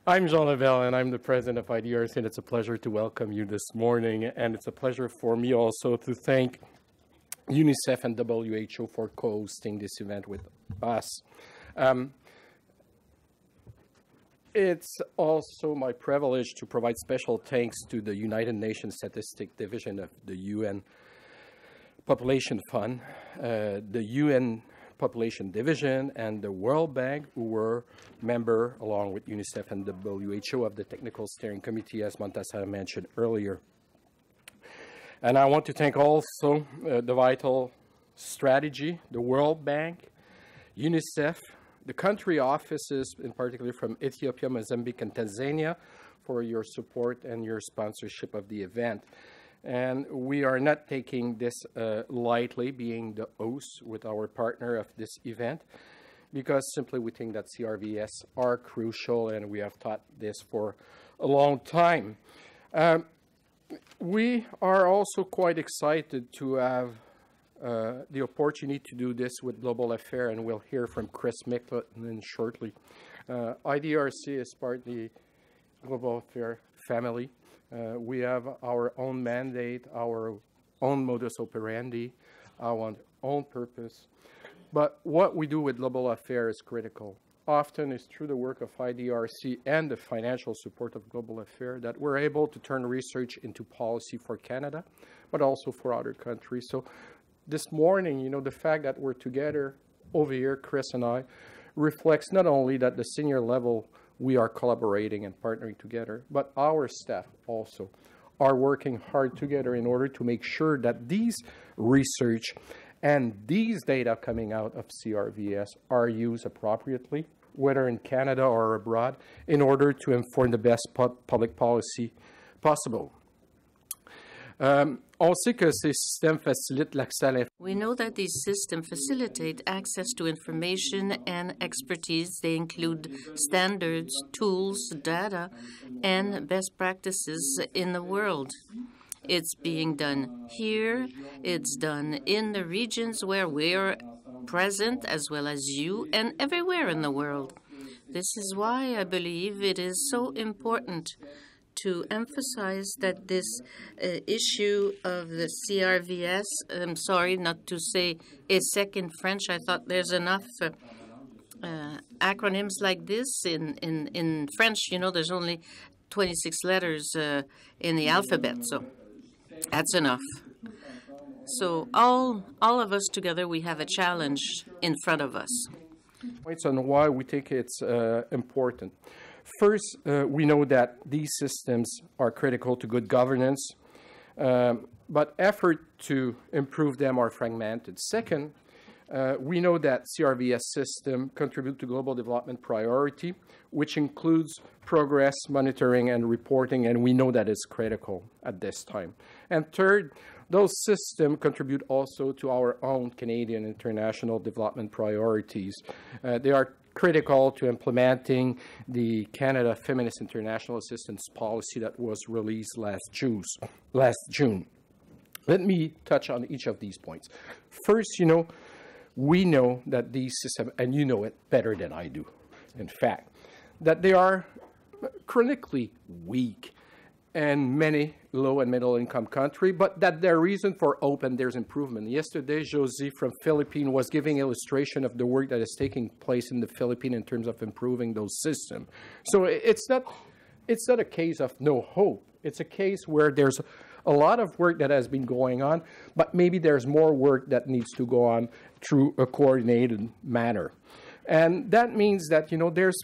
I'm Jean Lebel, and I'm the president of IDRC, and it's a pleasure to welcome you this morning. And it's a pleasure for me also to thank UNICEF and WHO for co-hosting this event with us. It's also my privilege to provide special thanks to the United Nations Statistics Division of the UN Population Fund, the UN Population Division, and the World Bank, who were member, along with UNICEF and the WHO, of the Technical Steering Committee, as Montasser mentioned earlier. And I want to thank also the Vital Strategy, the World Bank, UNICEF, the country offices, in particular from Ethiopia, Mozambique, and Tanzania, for your support and your sponsorship of the event. And we are not taking this lightly, being the host with our partner of this event, because simply we think that CRVS are crucial, and we have taught this for a long time. We are also quite excited to have the opportunity to do this with Global Affairs, and we'll hear from Chris Mcclelland shortly. IDRC is part of the Global Affairs family. We have our own mandate, our own modus operandi, our own purpose. But what we do with Global Affairs is critical. Often it's through the work of IDRC and the financial support of Global Affairs that we're able to turn research into policy for Canada, but also for other countries. So this morning, you know, the fact that we're together over here, Chris and I, reflects not only that the senior level we are collaborating and partnering together, but our staff also are working hard together in order to make sure that these research and these data coming out of CRVS are used appropriately, whether in Canada or abroad, in order to inform the best public policy possible. We know that these systems facilitate access to information and expertise. They include standards, tools, data, and best practices in the world. It's being done here. It's done in the regions where we're present, as well as you, and everywhere in the world. This is why I believe it is so important to emphasize that this issue of the CRVS, I'm sorry not to say ESSEC in French, I thought there's enough acronyms like this. In French, you know, there's only 26 letters in the alphabet, so that's enough. So all of us together, we have a challenge in front of us. Points on why we think it's important. First, we know that these systems are critical to good governance, but effort to improve them are fragmented. Second, we know that CRVS system contribute to global development priority, which includes progress, monitoring, and reporting, and we know that is critical at this time. And third, those systems contribute also to our own Canadian international development priorities. They are critical to implementing the Canada Feminist International Assistance Policy that was released last June. Let me touch on each of these points. First, you know, we know that these systems, and you know it better than I do, in fact, that they are chronically weak in many low and middle income countries, but that their reason for hope and there's improvement. Yesterday, Josie from Philippines was giving illustration of the work that is taking place in the Philippines in terms of improving those systems. So it's not a case of no hope. It's a case where there's a lot of work that has been going on, but maybe there's more work that needs to go on through a coordinated manner. And that means that, you know, there's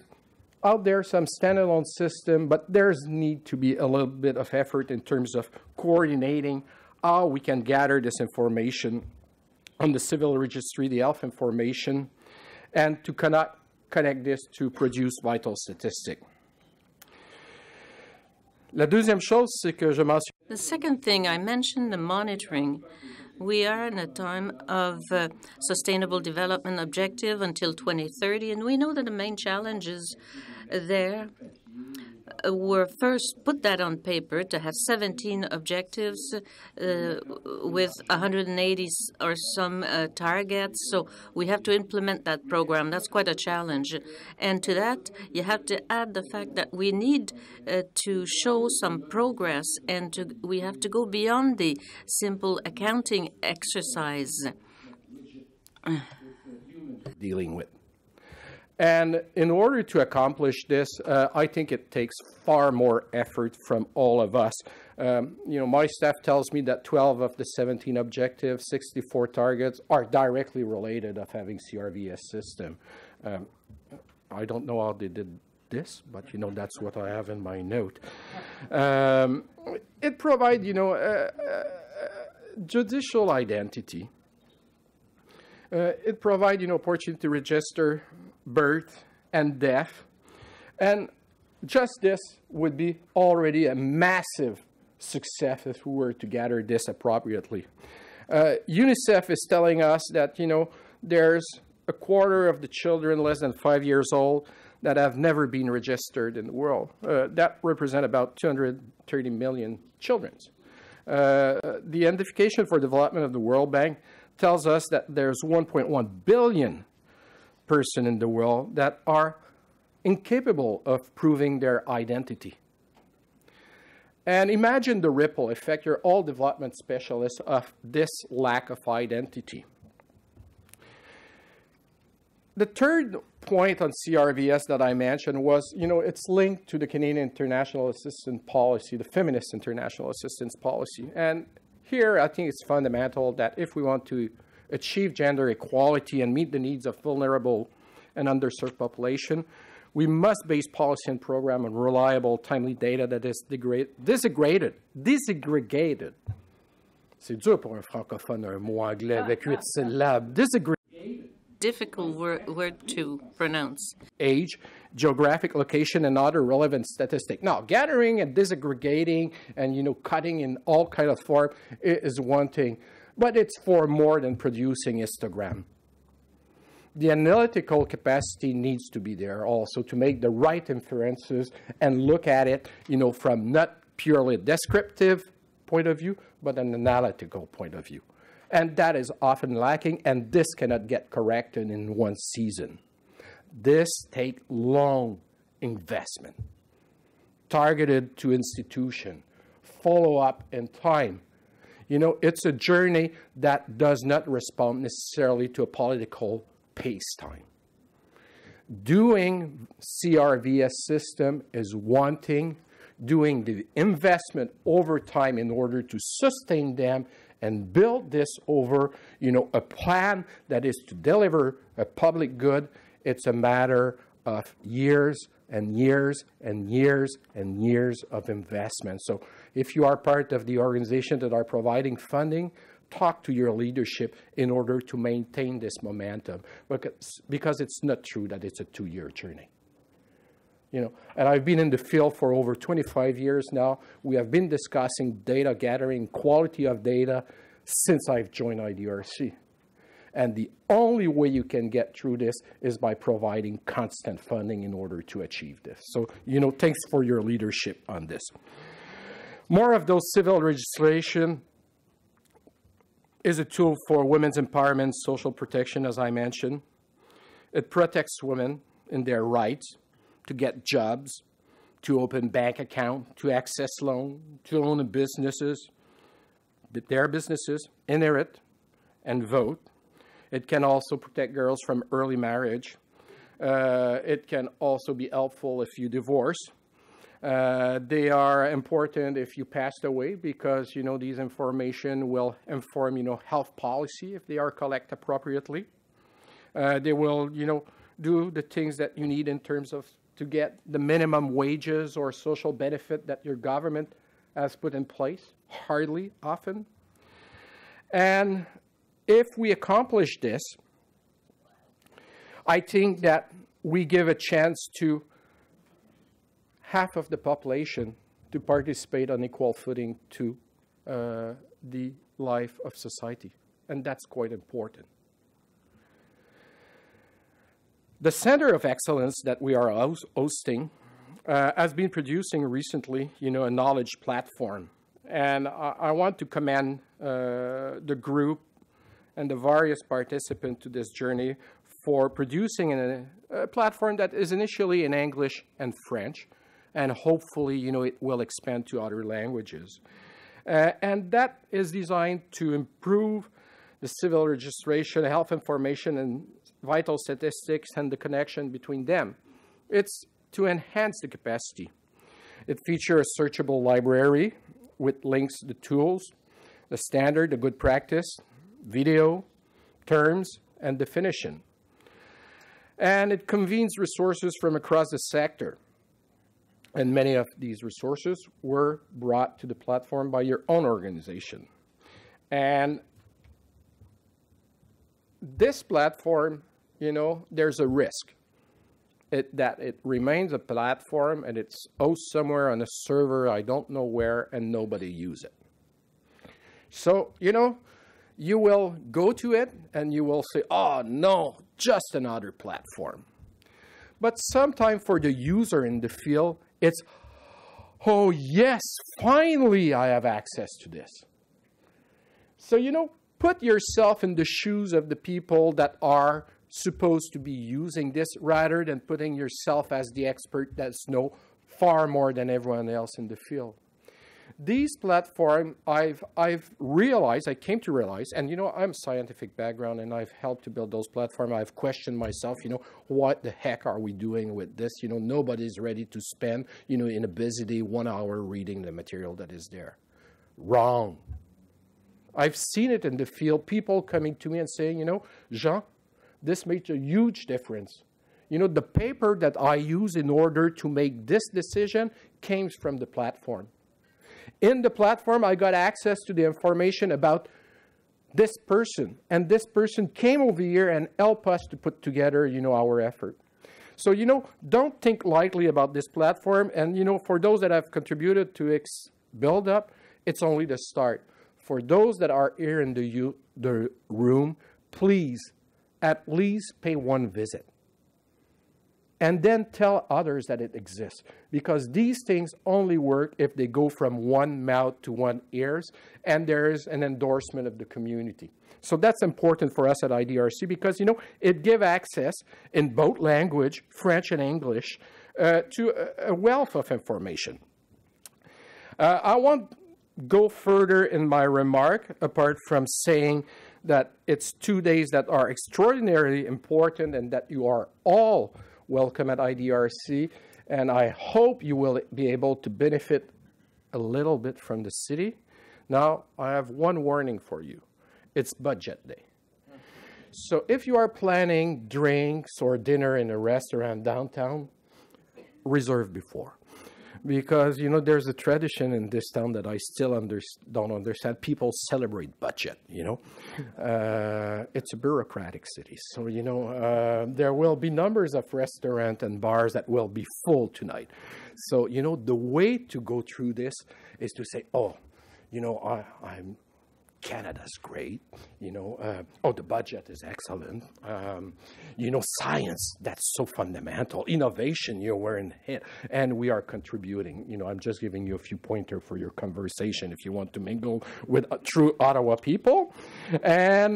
out there some standalone system, but there's need to be a little bit of effort in terms of coordinating how we can gather this information on the civil registry, the health information, and to connect this to produce vital statistics. The second thing I mentioned, the monitoring. We are in a time of sustainable development objective until 2030, and we know that the main challenges there were first put that on paper to have 17 objectives with 180 or some targets. So we have to implement that program. That's quite a challenge. And to that, you have to add the fact that we need to show some progress, and we have to go beyond the simple accounting exercise. Dealing with. And in order to accomplish this, I think it takes far more effort from all of us. My staff tells me that 12 of the 17 objectives, 64 targets are directly related of having CRVS system. I don't know how they did this, but that's what I have in my note. It provides, judicial identity. It provides, opportunity to register birth and death, and just this would be already a massive success if we were to gather this appropriately. UNICEF is telling us that there's a quarter of the children less than 5 years old that have never been registered in the world. That represents about 230 million children. The Identification for Development of the World Bank tells us that there's 1.1 billion person in the world that are incapable of proving their identity. And imagine the ripple effect. You're all development specialists of this lack of identity. The third point on CRVS that I mentioned was, it's linked to the Canadian International Assistance Policy, the Feminist International Assistance Policy. And here, I think it's fundamental that if we want to achieve gender equality and meet the needs of vulnerable and underserved population, we must base policy and program on reliable, timely data that is disaggregated. C'est dur pour un francophone, un mot anglais avec 8 syllabes. Disaggregated. Difficult word to pronounce. Age, geographic location, and other relevant statistics. Now, gathering and disaggregating and, cutting in all kind of form is one thing, but it's for more than producing histogram. The analytical capacity needs to be there also to make the right inferences and look at it, from not purely descriptive point of view, but an analytical point of view. And that is often lacking, and this cannot get corrected in one season. This takes long investment, targeted to institution, follow-up in time. It's a journey that does not respond necessarily to a political pace time. Doing CRVS system is one thing. Doing the investment over time in order to sustain them and build this over, a plan that is to deliver a public good, it's a matter of years and years and years and years of investment. So if you are part of the organization that are providing funding, talk to your leadership in order to maintain this momentum, because it's not true that it's a 2-year journey. And I've been in the field for over 25 years now. We have been discussing data gathering, quality of data, since I've joined IDRC. And the only way you can get through this is by providing constant funding in order to achieve this. So, thanks for your leadership on this. More of those civil legislation is a tool for women's empowerment, social protection, as I mentioned. It protects women in their rights to get jobs, to open bank account, to access loan, to own businesses, their businesses, inherit, and vote. It can also protect girls from early marriage. It can also be helpful if you divorce. They are important if you passed away because, these information will inform, health policy if they are collected appropriately. They will, do the things that you need in terms of to get the minimum wages or social benefit that your government has put in place, hardly often. And if we accomplish this, I think that we give a chance to half of the population to participate on equal footing to the life of society. And that's quite important. The Center of Excellence that we are hosting has been producing recently, a knowledge platform. And I want to commend the group and the various participants to this journey for producing a platform that is initially in English and French, and hopefully, it will expand to other languages. And that is designed to improve the civil registration, health information, and vital statistics, and the connection between them. It's to enhance the capacity. It features a searchable library with links to the tools, the standard, the good practice, video, terms, and definition. And it convenes resources from across the sector. And many of these resources were brought to the platform by your own organization. And this platform, there's a risk that it remains a platform and it's hosted somewhere on a server, I don't know where, and nobody uses it. So, you will go to it and you will say, oh, no, just another platform. But sometimes for the user in the field, it's, oh, yes, finally I have access to this. So, put yourself in the shoes of the people that are supposed to be using this rather than putting yourself as the expert that's know far more than everyone else in the field. These platforms, I came to realize, and I'm a scientific background and I've helped to build those platforms. I've questioned myself, what the heck are we doing with this? Nobody's ready to spend, in a busy day, 1 hour reading the material that is there. Wrong. I've seen it in the field, people coming to me and saying, Jean, this makes a huge difference. The paper that I use in order to make this decision came from the platform. In the platform, I got access to the information about this person. And this person came over here and helped us to put together, our effort. So, don't think lightly about this platform. And, for those that have contributed to its build-up, it's only the start. For those that are here in the room, please at least pay one visit. And then tell others that it exists. Because these things only work if they go from one mouth to one ears, and there is an endorsement of the community. So that's important for us at IDRC because, it gives access in both language, French and English, to a wealth of information. I won't go further in my remark, apart from saying that it's 2 days that are extraordinarily important and that you are all welcome at IDRC, and I hope you will be able to benefit a little bit from the city. Now, I have one warning for you. It's budget day. So if you are planning drinks or dinner in a restaurant downtown, reserve before. Because, there's a tradition in this town that I still don't understand. People celebrate budget, It's a bureaucratic city. So, there will be numbers of restaurants and bars that will be full tonight. So, the way to go through this is to say, oh, I'm Canada's great, the budget is excellent, science, that's so fundamental, innovation, we're in it, and we are contributing. I'm just giving you a few pointers for your conversation if you want to mingle with true Ottawa people. And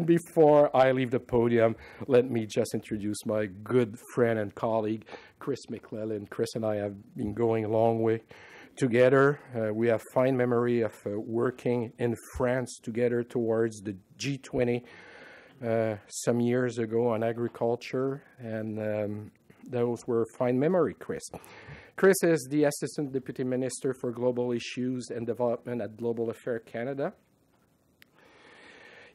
before I leave the podium, let me just introduce my good friend and colleague, Chris Mcclelland. Chris and I have been going a long way together. We have fine memory of working in France together towards the G20 some years ago on agriculture, and those were fine memory, Chris. Chris is the Assistant Deputy Minister for Global Issues and Development at Global Affairs Canada.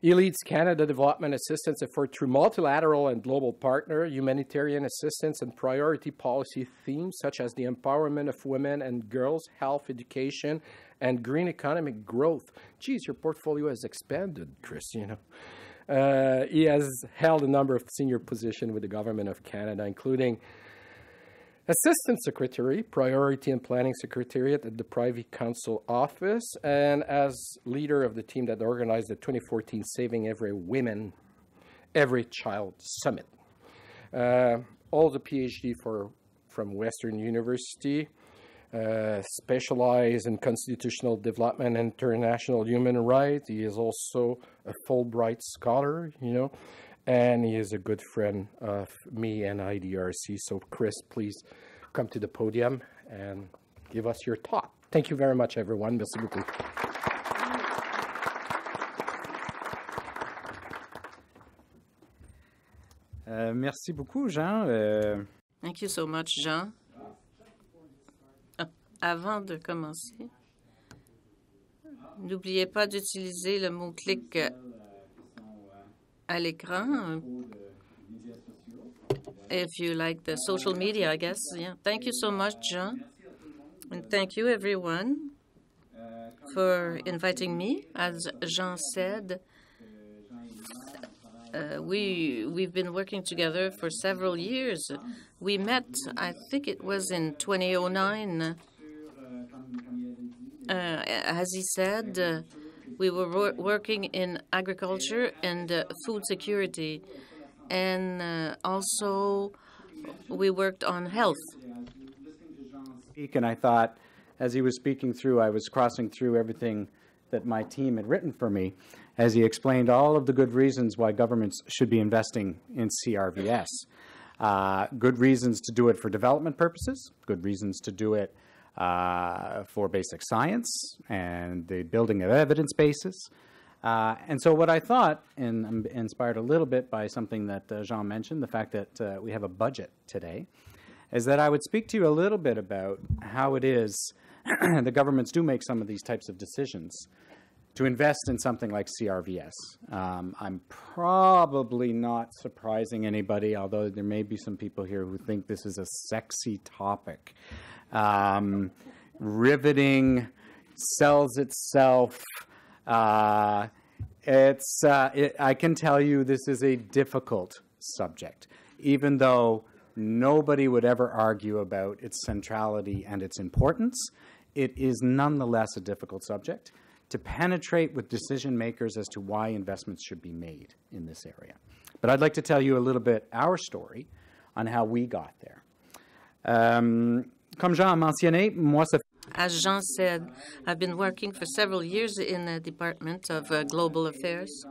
He leads Canada development assistance effort through multilateral and global partner, humanitarian assistance, and priority policy themes such as the empowerment of women and girls, health, education, and green economic growth. Geez, your portfolio has expanded, Chris, He has held a number of senior positions with the Government of Canada, including Assistant Secretary, Priority and Planning Secretariat at the Privy Council Office, and as leader of the team that organized the 2014 Saving Every Women, Every Child Summit. All the PhD for from Western University, specialized in constitutional development and international human rights. He is also a Fulbright scholar, you know, and he is a good friend of me and IDRC. So Chris, please come to the podium and give us your talk. Thank you very much, everyone. Merci beaucoup. Merci beaucoup, Jean. Thank you so much, Jean. Avant de commencer, n'oubliez pas d'utiliser le mot-clic à l'écran. If you like the social media, I guess. Yeah. Thank you so much, Jean. And thank you, everyone, for inviting me. As Jean said, we've been working together for several years. We met, I think it was in 2009. As he said, we were working in agriculture and food security, and also we worked on health. And I thought, as he was speaking through, I was crossing through everything that my team had written for me, as he explained all of the good reasons why governments should be investing in CRVS. Good reasons to do it for development purposes, good reasons to do it for basic science and the building of evidence bases. And so what I thought, and I'm inspired a little bit by something that Jean mentioned, the fact that we have a budget today, is that I would speak to you a little bit about how it is the governments do make some of these types of decisions to invest in something like CRVS. I'm probably not surprising anybody, although there may be some people here who think this is a sexy topic. Riveting, sells itself. I can tell you this is a difficult subject, even though nobody would ever argue about its centrality and its importance. It is nonetheless a difficult subject to penetrate with decision makers as to why investments should be made in this area. But I'd like to tell you a little bit our story on how we got there. Comme Jean a mentionné, moi, ça As Jean said, I've been working for several years in the Department of Global Affairs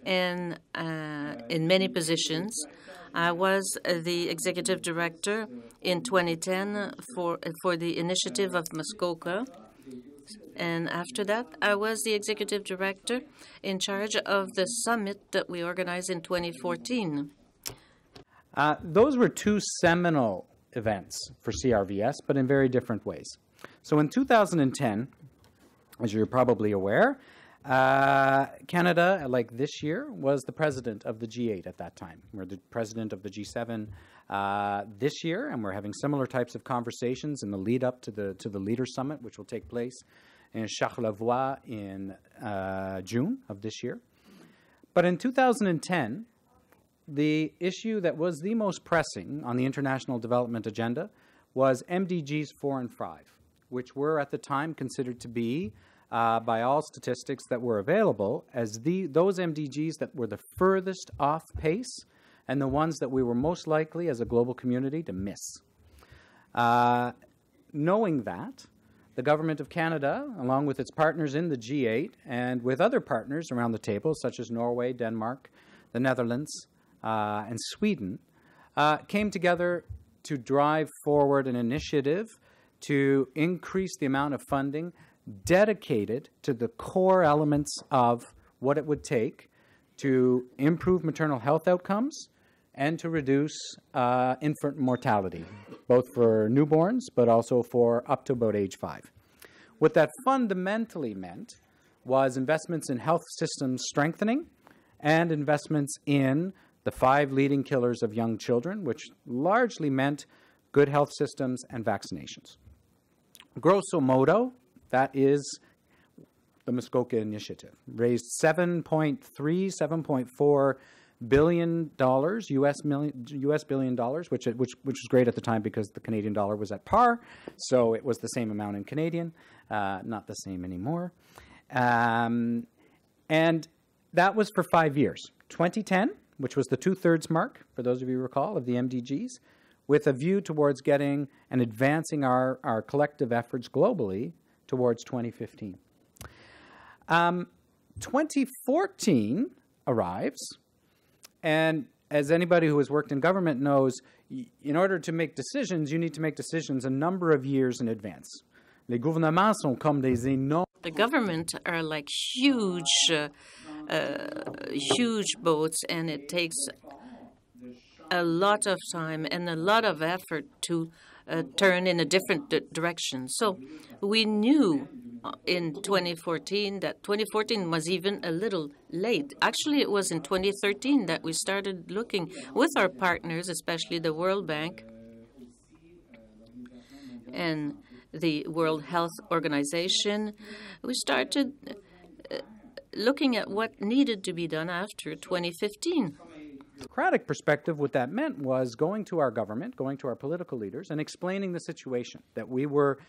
and in many positions. I was the executive director in 2010 for the initiative of Muskoka. And after that, I was the executive director in charge of the summit that we organized in 2014. Those were two seminal events for CRVS, but in very different ways. So in 2010, as you're probably aware, Canada, like this year, was the president of the G8 at that time. We're the president of the G7 this year, and we're having similar types of conversations in the lead up to the Leaders Summit, which will take place in Charlevoix in June of this year. But in 2010, the issue that was the most pressing on the international development agenda was MDGs 4 and 5, which were at the time considered to be, by all statistics that were available, as those MDGs that were the furthest off pace and the ones that we were most likely as a global community to miss. Knowing that, the Government of Canada, along with its partners in the G8 and with other partners around the table, such as Norway, Denmark, the Netherlands, and Sweden, came together to drive forward an initiative to increase the amount of funding dedicated to the core elements of what it would take to improve maternal health outcomes and to reduce infant mortality, both for newborns but also for up to about age 5. What that fundamentally meant was investments in health systems strengthening and investments in the 5 leading killers of young children, which largely meant good health systems and vaccinations. Grosso modo, that is the Muskoka Initiative. Raised $7.4 billion, US billion dollars, which was great at the time because the Canadian dollar was at par, so it was the same amount in Canadian, not the same anymore. And that was for 5 years. 2010, which was the 2/3 mark, for those of you who recall, of the MDGs, with a view towards getting and advancing our collective efforts globally towards 2015. 2014 arrives, and as anybody who has worked in government knows, in order to make decisions, you need to make decisions a number of years in advance. Les gouvernements sont comme des énormes. The government are like huge boats, and it takes a lot of time and a lot of effort to turn in a different direction. So we knew in 2014 that 2014 was even a little late. Actually, it was in 2013 that we started looking with our partners, especially the World Bank and the World Health Organization. We started looking at what needed to be done after 2015. Democratic perspective, what that meant was going to our government, going to our political leaders, and explaining the situation that we were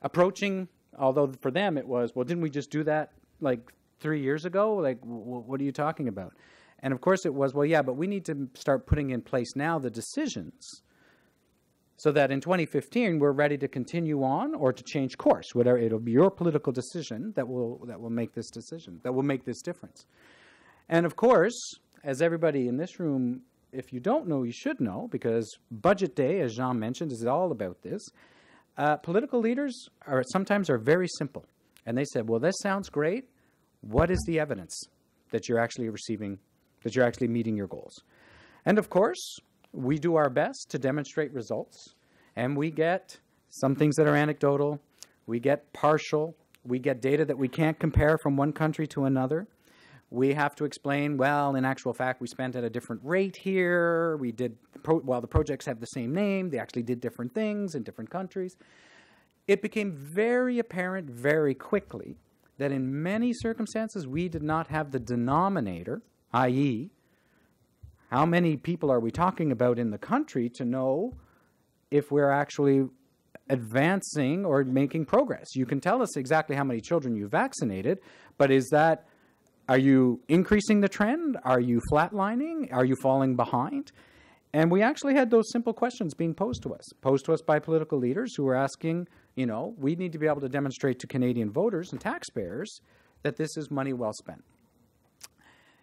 approaching. Although for them it was, well, didn't we just do that like 3 years ago? Like, what are you talking about? And of course it was, well, yeah, but we need to start putting in place now the decisions so that in 2015 we're ready to continue on or to change course. Whatever, it'll be your political decision that will make this decision, that will make this difference. And of course, as everybody in this room, if you don't know, you should know, because Budget Day, as Jean mentioned, is all about this. Political leaders sometimes are very simple. And they said, well, this sounds great. What is the evidence that you're actually receiving, that you're actually meeting your goals? And of course, we do our best to demonstrate results. And we get some things that are anecdotal. We get partial. We get data that we can't compare from one country to another. We have to explain, well, in actual fact, we spent at a different rate here. We did, while the projects have the same name, they actually did different things in different countries. It became very apparent very quickly that in many circumstances, we did not have the denominator, i.e., how many people are we talking about in the country to know if we're actually advancing or making progress. You can tell us exactly how many children you vaccinated, but are you increasing the trend? Are you flatlining? Are you falling behind? And we actually had those simple questions being posed to us by political leaders who were asking, we need to be able to demonstrate to Canadian voters and taxpayers that this is money well spent.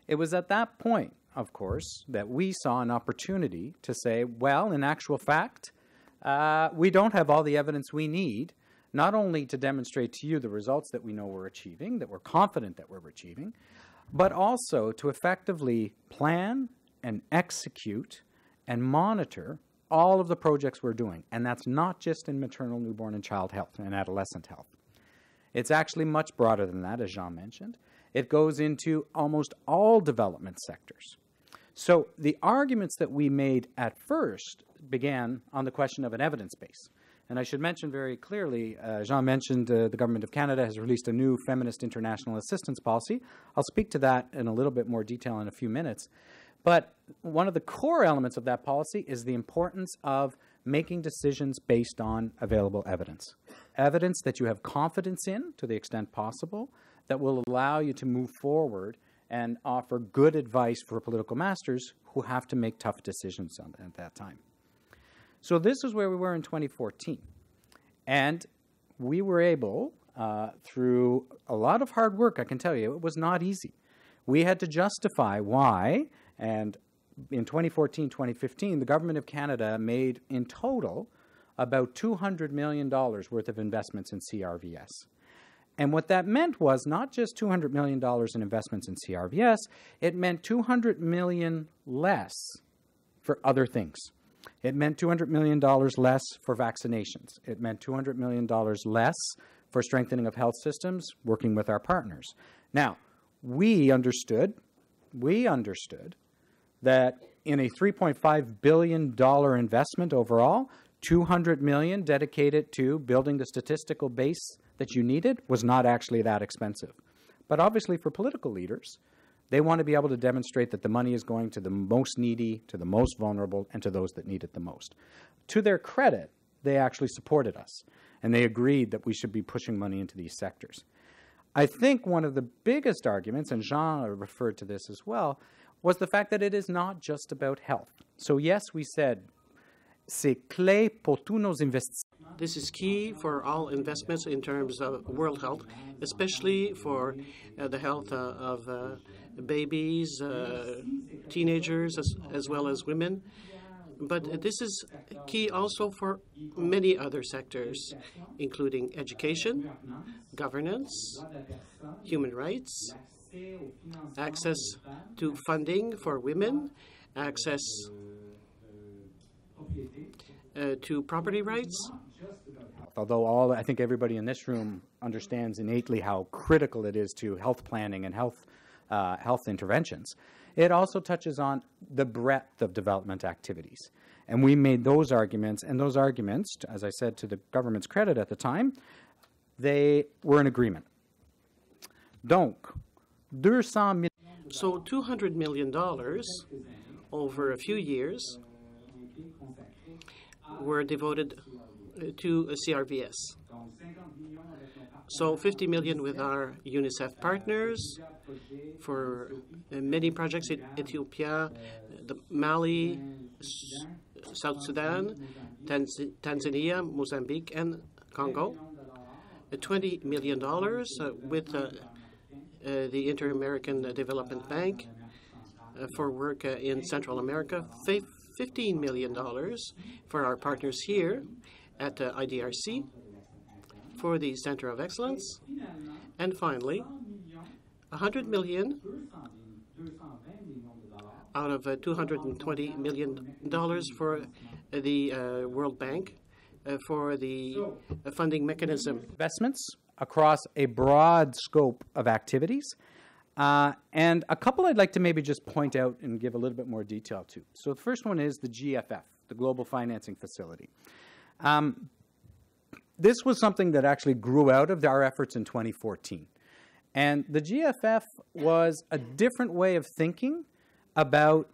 It was at that point, of course, that we saw an opportunity to say, well, in actual fact, we don't have all the evidence we need, not only to demonstrate to you the results that we know we're achieving, that we're confident that we're achieving, but also to effectively plan and execute and monitor all of the projects we're doing. And that's not just in maternal, newborn, and child health and adolescent health. It's actually much broader than that, as Jean mentioned. It goes into almost all development sectors. So the arguments that we made at first began on the question of an evidence base. And I should mention very clearly, Jean mentioned the Government of Canada has released a new feminist international assistance policy. I'll speak to that in a little bit more detail in a few minutes. But one of the core elements of that policy is the importance of making decisions based on available evidence. Evidence that you have confidence in to the extent possible that will allow you to move forward and offer good advice for political masters who have to make tough decisions at that time. So this is where we were in 2014. And we were able, through a lot of hard work, I can tell you, it was not easy. We had to justify why, and in 2014, 2015, the Government of Canada made in total about $200 million worth of investments in CRVS. And what that meant was not just $200 million in investments in CRVS, it meant $200 million less for other things. It meant $200 million less for vaccinations. It meant $200 million less for strengthening of health systems, working with our partners. Now, we understood that in a $3.5 billion investment overall, $200 million dedicated to building the statistical base that you needed was not actually that expensive. But obviously for political leaders, they want to be able to demonstrate that the money is going to the most needy, to the most vulnerable, and to those that need it the most. To their credit, they actually supported us, and they agreed that we should be pushing money into these sectors. I think one of the biggest arguments, and Jean referred to this as well, was the fact that it is not just about health. So yes, we said c'est clé pour tous nos investissements. This is key for all investments in terms of world health, especially for the health of babies, teenagers, as well as women. But this is key also for many other sectors, including education, governance, human rights, access to funding for women, access to property rights. Although I think everybody in this room understands innately how critical it is to health planning and health interventions, it also touches on the breadth of development activities. And we made those arguments, and those arguments, as I said to the government's credit at the time, they were in agreement. Donc, 200 million. So $200 million over a few years were devoted to CRVS. So 50 million with our UNICEF partners for many projects in Ethiopia, Mali, South Sudan, Tanzania, Mozambique, and Congo. $20 million with the Inter-American Development Bank for work in Central America. $15 million for our partners here at IDRC for the Center of Excellence. And finally, $100 million out of $220 million for the World Bank for the funding mechanism. Investments across a broad scope of activities. And a couple I'd like to maybe just point out and give a little bit more detail to. So the first one is the GFF, the Global Financing Facility. This was something that actually grew out of our efforts in 2014. And the GFF was a different way of thinking about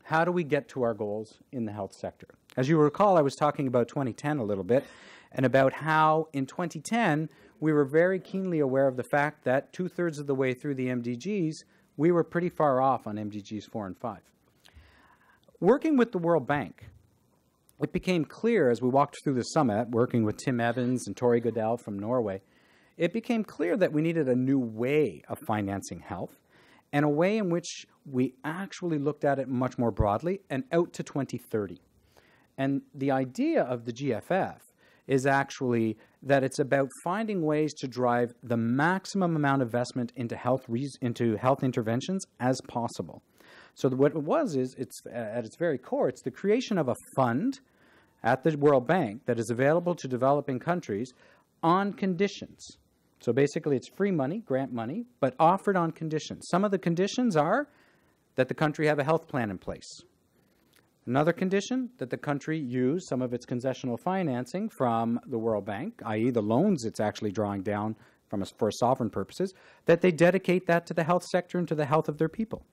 how do we get to our goals in the health sector. As you recall, I was talking about 2010 a little bit, and about how in 2010 we were very keenly aware of the fact that 2/3 of the way through the MDGs, we were pretty far off on MDGs 4 and 5. Working with the World Bank, it became clear as we walked through the summit, working with Tim Evans and Tori Goodell from Norway, it became clear that we needed a new way of financing health, and a way in which we actually looked at it much more broadly and out to 2030. And the idea of the GFF is actually that it's about finding ways to drive the maximum amount of investment into health interventions as possible. So what it was is, it's at its very core, it's the creation of a fund at the World Bank that is available to developing countries on conditions. So basically it's free money, grant money, but offered on conditions. Some of the conditions are that the country have a health plan in place. Another condition, that the country use some of its concessional financing from the World Bank, i.e. the loans it's actually drawing down for sovereign purposes, that they dedicate that to the health sector and to the health of their people.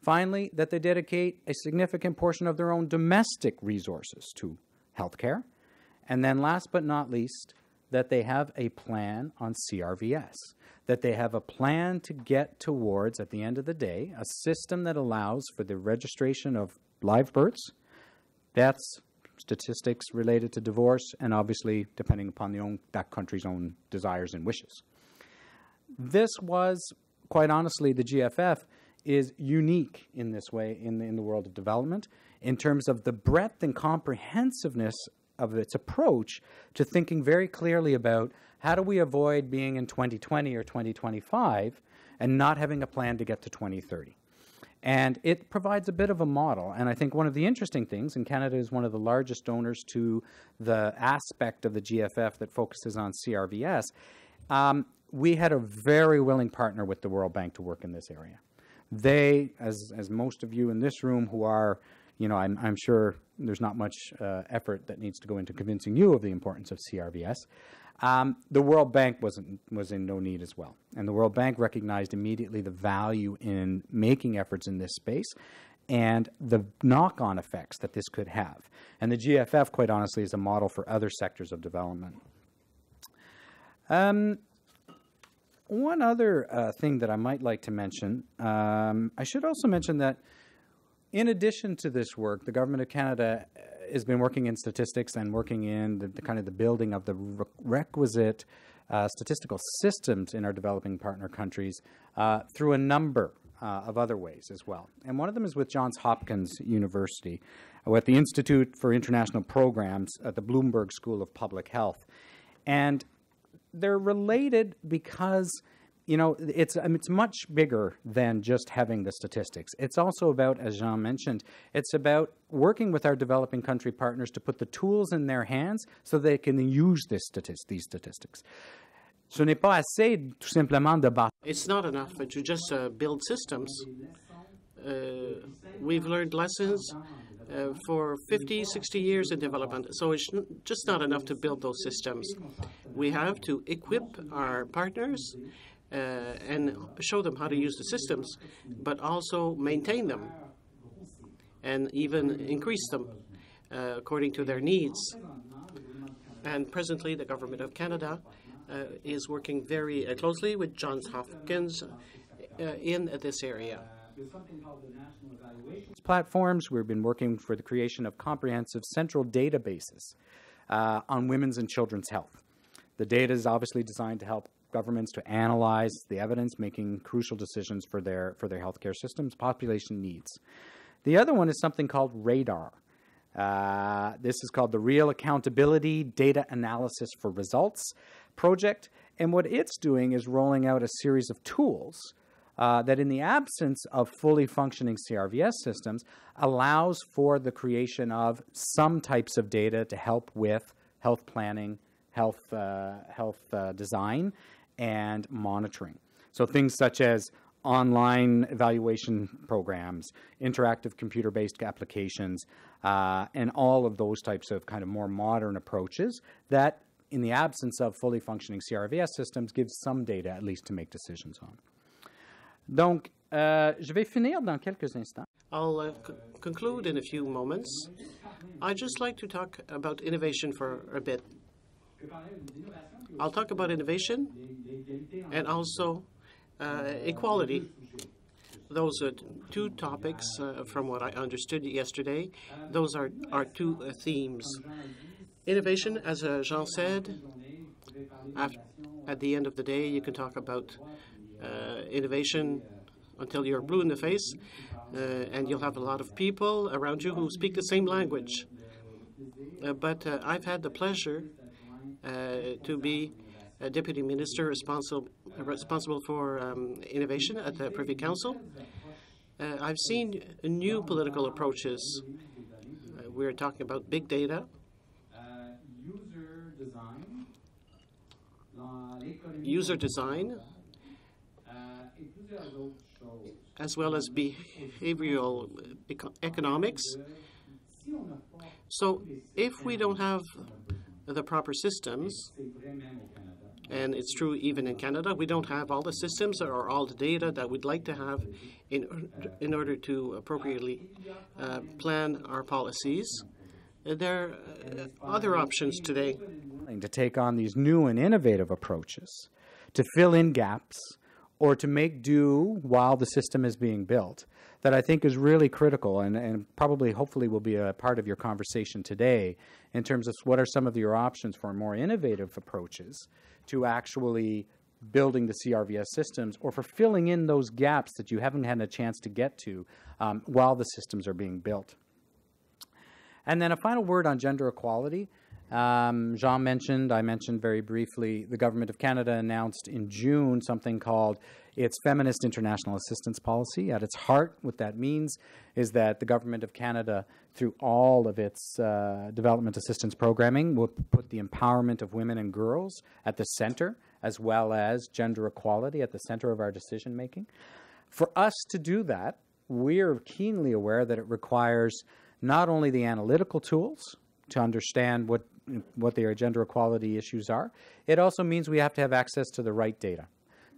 Finally, that they dedicate a significant portion of their own domestic resources to healthcare. And then last but not least, that they have a plan on CRVS, that they have a plan to get towards, at the end of the day, a system that allows for the registration of live births, deaths, statistics related to divorce, and obviously depending upon that country's own desires and wishes. This was, quite honestly, the GFF is unique in this way in the world of development in terms of the breadth and comprehensiveness of its approach to thinking very clearly about how do we avoid being in 2020 or 2025 and not having a plan to get to 2030. And it provides a bit of a model. And I think one of the interesting things, and Canada is one of the largest donors to the aspect of the GFF that focuses on CRVS, we had a very willing partner with the World Bank to work in this area. They, as most of you in this room who are, I'm sure there's not much effort that needs to go into convincing you of the importance of CRVS. The World Bank was in no need as well. And the World Bank recognized immediately the value in making efforts in this space and the knock-on effects that this could have. And the GFF, quite honestly, is a model for other sectors of development. One other thing that I might like to mention, I should also mention that in addition to this work, the Government of Canada has been working in statistics and working in the kind of the building of the requisite statistical systems in our developing partner countries through a number of other ways as well. And one of them is with Johns Hopkins University, with the Institute for International Programs at the Bloomberg School of Public Health. And they're related because, you know, it's much bigger than just having the statistics. It's also about, as Jean mentioned, it's about working with our developing country partners to put the tools in their hands so they can use these statistics. Ce n'est pas assez tout simplement de bâtir. It's not enough to just build systems. We've learned lessons for 50, 60 years in development, so it's just not enough to build those systems. We have to equip our partners and show them how to use the systems, but also maintain them and even increase them according to their needs. And presently, the Government of Canada is working very closely with Johns Hopkins in this area. Platforms, we've been working for the creation of comprehensive central databases on women's and children's health. The data is obviously designed to help governments to analyze the evidence, making crucial decisions for their healthcare systems, population needs. The other one is something called RADAR. This is called the Real Accountability Data Analysis for Results project, and what it's doing is rolling out a series of tools that, in the absence of fully functioning CRVS systems, allows for the creation of some types of data to help with health planning, health design, and monitoring. So things such as online evaluation programs, interactive computer-based applications, and all of those types of kind of more modern approaches that, in the absence of fully functioning CRVS systems, gives some data at least to make decisions on. Donc, je vais finir dans quelques instants. I'll conclude in a few moments. I'd just like to talk about innovation for a bit. I'll talk about innovation and also equality. Those are two topics from what I understood yesterday. Those are our two themes. Innovation, as Jean said, at the end of the day, you can talk about innovation until you're blue in the face, and you'll have a lot of people around you who speak the same language. But I've had the pleasure to be a deputy minister responsible for innovation at the Privy Council. I've seen new political approaches. We're talking about big data, user design, as well as behavioral economics. So if we don't have the proper systems, and it's true even in Canada, we don't have all the systems or all the data that we'd like to have in order to appropriately plan our policies. There are other options today. To take on these new and innovative approaches, to fill in gaps, or to make do while the system is being built, that I think is really critical and probably, hopefully, will be a part of your conversation today in terms of what are some of your options for more innovative approaches to actually building the CRVS systems or for filling in those gaps that you haven't had a chance to get to while the systems are being built. And then a final word on gender equality. Jean mentioned, I mentioned very briefly, the Government of Canada announced in June something called its Feminist International Assistance Policy. At its heart, what that means is that the Government of Canada, through all of its development assistance programming, will put the empowerment of women and girls at the center, as well as gender equality at the center of our decision-making. For us to do that, we're keenly aware that it requires not only the analytical tools to understand what their gender equality issues are, it also means we have to have access to the right data.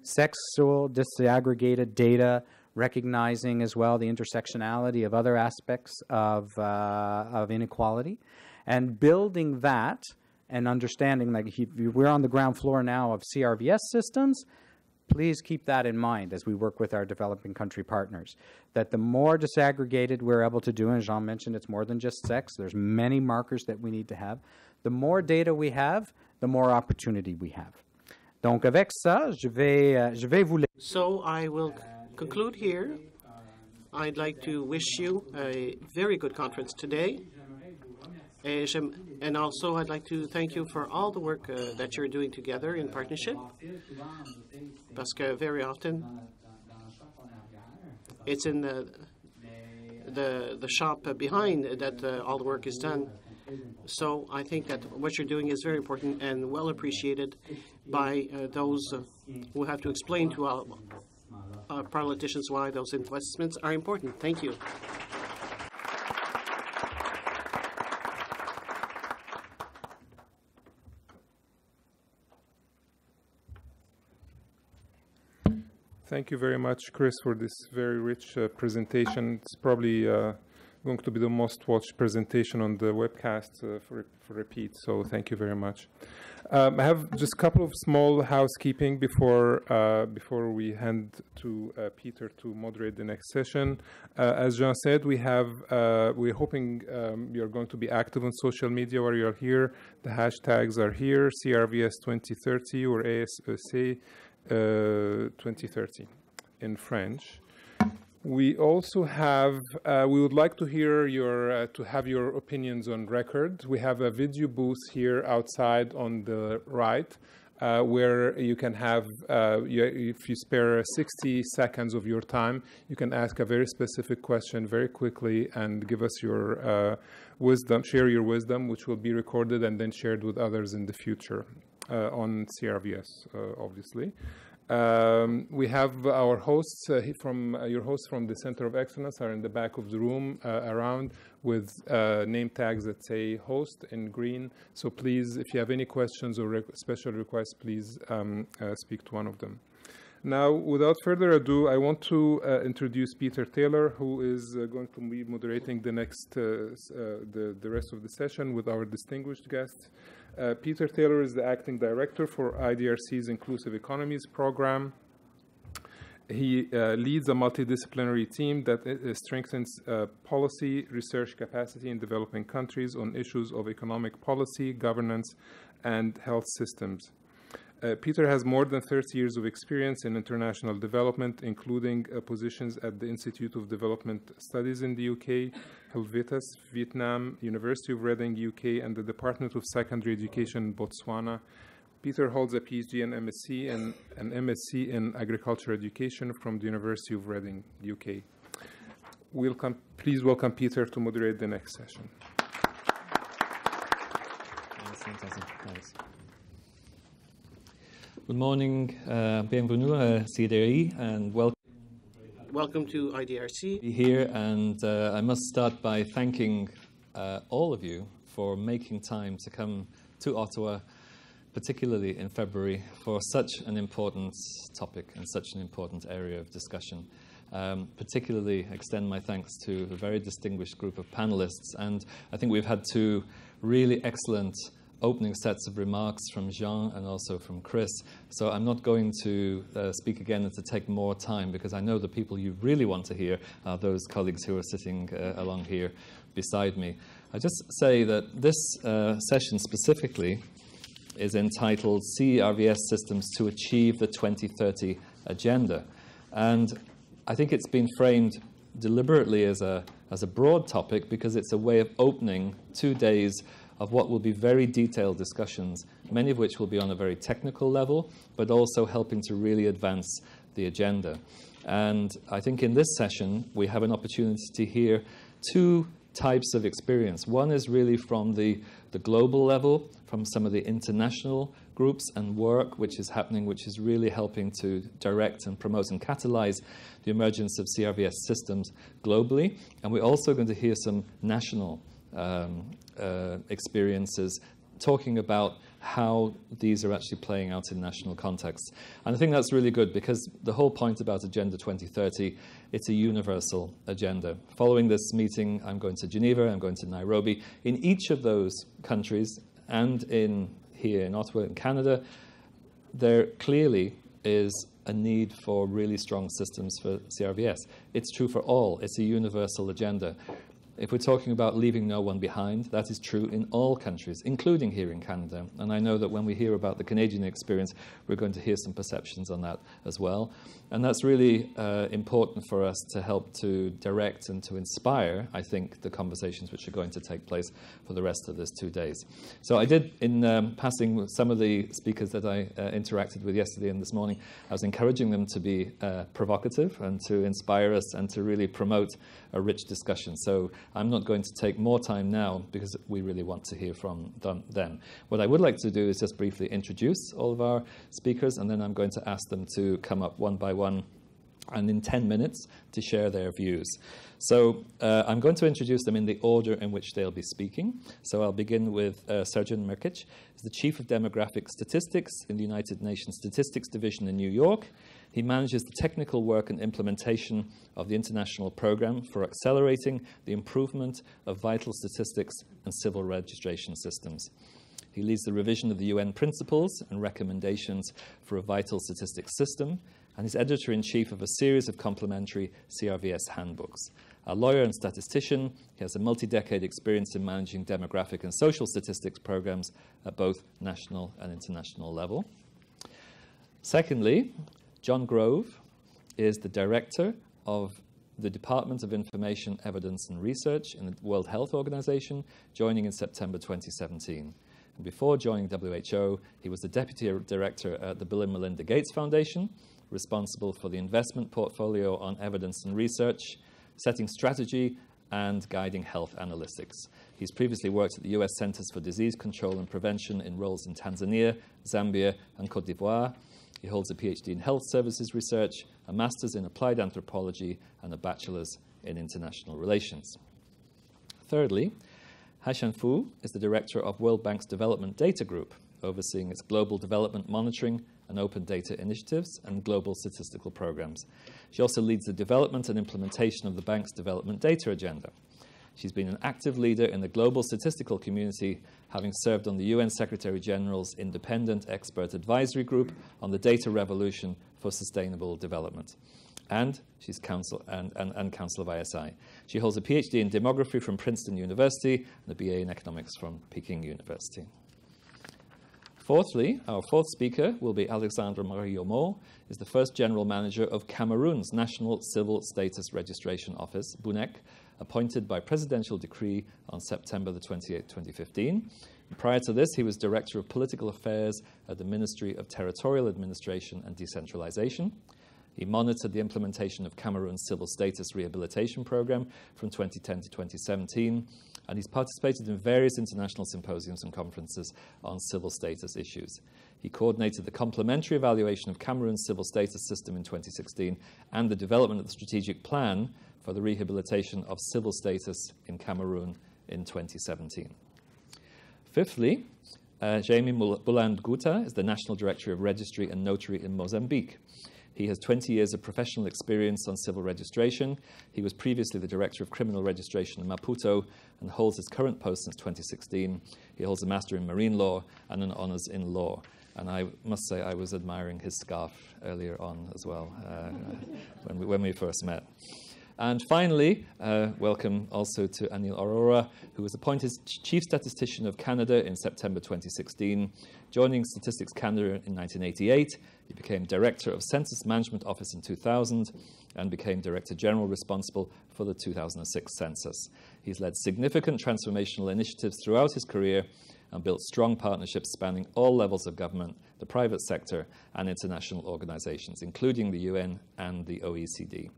Sexual disaggregated data, recognizing as well the intersectionality of other aspects of inequality, and building that and understanding, like we're on the ground floor now of CRVS systems, Please keep that in mind as we work with our developing country partners, that the more disaggregated we're able to do, and Jean mentioned it's more than just sex, there's many markers that we need to have. The more data we have, the more opportunity we have. Donc avec ça, je vais vous... So I will conclude here. I'd like to wish you a very good conference today. And also, I'd like to thank you for all the work that you're doing together in partnership. Parce que very often, it's in the shop behind that all the work is done. So I think that what you're doing is very important and well appreciated by those who have to explain to our politicians why those investments are important. Thank you. Thank you very much, Chris, for this very rich presentation. It's probably going to be the most watched presentation on the webcast for repeat, so thank you very much. I have just a couple of small housekeeping before we hand to Peter to moderate the next session. As Jean said, we're hoping you're going to be active on social media while you're here. The hashtags are here, CRVS 2030 or ASEC 2030 in French. We also have, we would like to hear to have your opinions on record. We have a video booth here outside on the right, where you can have, if you spare 60 seconds of your time, you can ask a very specific question very quickly and give us your wisdom, share your wisdom, which will be recorded and then shared with others in the future on CRVS, obviously. We have our hosts your hosts from the Center of Excellence are in the back of the room around with name tags that say host in green. So please, if you have any questions or special requests, please speak to one of them. Now, without further ado, I want to introduce Peter Taylor, who is going to be moderating the next the rest of the session with our distinguished guests. Peter Taylor is the acting director for IDRC's Inclusive Economies program. He leads a multidisciplinary team that strengthens policy research capacity in developing countries on issues of economic policy, governance, and health systems. Peter has more than 30 years of experience in international development, including positions at the Institute of Development Studies in the UK, Helvetas, Vietnam, University of Reading, UK, and the Department of Secondary Education in Botswana. Peter holds a PhD and MSc and an MSc in Agriculture Education from the University of Reading, UK. Please welcome Peter to moderate the next session. Thanks. Good morning, bienvenue à CDI, and welcome. Welcome to IDRC. Here, and I must start by thanking all of you for making time to come to Ottawa, particularly in February, for such an important topic and such an important area of discussion. Particularly extend my thanks to a very distinguished group of panelists, and I think we've had two really excellent opening sets of remarks from Jean and also from Chris. So I'm not going to speak again and to take more time, because I know the people you really want to hear are those colleagues who are sitting along here beside me. I just say that this session specifically is entitled CRVS Systems to Achieve the 2030 Agenda. And I think it's been framed deliberately as a broad topic because it's a way of opening 2 days of what will be very detailed discussions, many of which will be on a very technical level, but also helping to really advance the agenda. And I think in this session, we have an opportunity to hear two types of experience. One is really from the global level, from some of the international groups and work which is happening, which is really helping to direct and promote and catalyze the emergence of CRVS systems globally. And we're also going to hear some national experiences talking about how these are actually playing out in national contexts. And I think that's really good, because the whole point about Agenda 2030, it's a universal agenda. Following this meeting, I'm going to Geneva, I'm going to Nairobi. In each of those countries, and here in Ottawa in Canada, there clearly is a need for really strong systems for CRVS. It's true for all. It's a universal agenda. If we're talking about leaving no one behind, that is true in all countries, including here in Canada. And I know that when we hear about the Canadian experience, we're going to hear some perceptions on that as well. And that's really important for us to help to direct and to inspire, I think, the conversations which are going to take place for the rest of this 2 days. So I did, in passing with some of the speakers that I interacted with yesterday and this morning, I was encouraging them to be provocative and to inspire us and to really promote a rich discussion. So I'm not going to take more time now because we really want to hear from them. What I would like to do is just briefly introduce all of our speakers, and then I'm going to ask them to come up one by one and in 10 minutes to share their views. So I'm going to introduce them in the order in which they'll be speaking. So I'll begin with Srdjan Mrkic, who's the Chief of Demographic Statistics in the United Nations Statistics Division in New York. He manages the technical work and implementation of the international program for accelerating the improvement of vital statistics and civil registration systems. He leads the revision of the UN principles and recommendations for a vital statistics system, and is editor-in-chief of a series of complementary CRVS handbooks. A lawyer and statistician, he has a multi-decade experience in managing demographic and social statistics programs at both national and international level. Secondly, John Grove is the director of the Department of Information, Evidence and Research in the World Health Organization, joining in September 2017. And before joining WHO, he was the deputy director at the Bill and Melinda Gates Foundation, responsible for the investment portfolio on evidence and research, setting strategy, and guiding health analytics. He's previously worked at the US Centers for Disease Control and Prevention in roles in Tanzania, Zambia, and Cote d'Ivoire. He holds a PhD in Health Services Research, a Master's in Applied Anthropology, and a Bachelor's in International Relations. Thirdly, Haishan is the Director of World Bank's Development Data Group, overseeing its global development monitoring and open data initiatives and global statistical programs. She also leads the development and implementation of the bank's development data agenda. She's been an active leader in the global statistical community, having served on the UN Secretary-General's Independent Expert Advisory Group on the Data Revolution for Sustainable Development. And she's counsel of ISI. She holds a PhD in demography from Princeton University and a BA in economics from Peking University. Fourthly, our fourth speaker will be Alexandre Yomo, is the first general manager of Cameroon's National Civil Status Registration Office, BUNEC, appointed by presidential decree on September the 28th, 2015. Prior to this, he was Director of Political Affairs at the Ministry of Territorial Administration and Decentralization. He monitored the implementation of Cameroon's Civil Status Rehabilitation Program from 2010 to 2017, and he's participated in various international symposiums and conferences on civil status issues. He coordinated the complementary evaluation of Cameroon's civil status system in 2016 and the development of the strategic plan for the rehabilitation of civil status in Cameroon in 2017. Fifthly, Jaime Guta is the National Director of Registry and Notary in Mozambique. He has 20 years of professional experience on civil registration. He was previously the Director of Criminal Registration in Maputo and holds his current post since 2016. He holds a Master in Marine Law and an Honours in Law. And I must say I was admiring his scarf earlier on as well when we first met. And finally, welcome also to Anil Arora, who was appointed Chief Statistician of Canada in September 2016. Joining Statistics Canada in 1988, he became Director of Census Management Office in 2000 and became Director General responsible for the 2006 census. He's led significant transformational initiatives throughout his career and built strong partnerships spanning all levels of government, the private sector, and international organizations, including the UN and the OECD.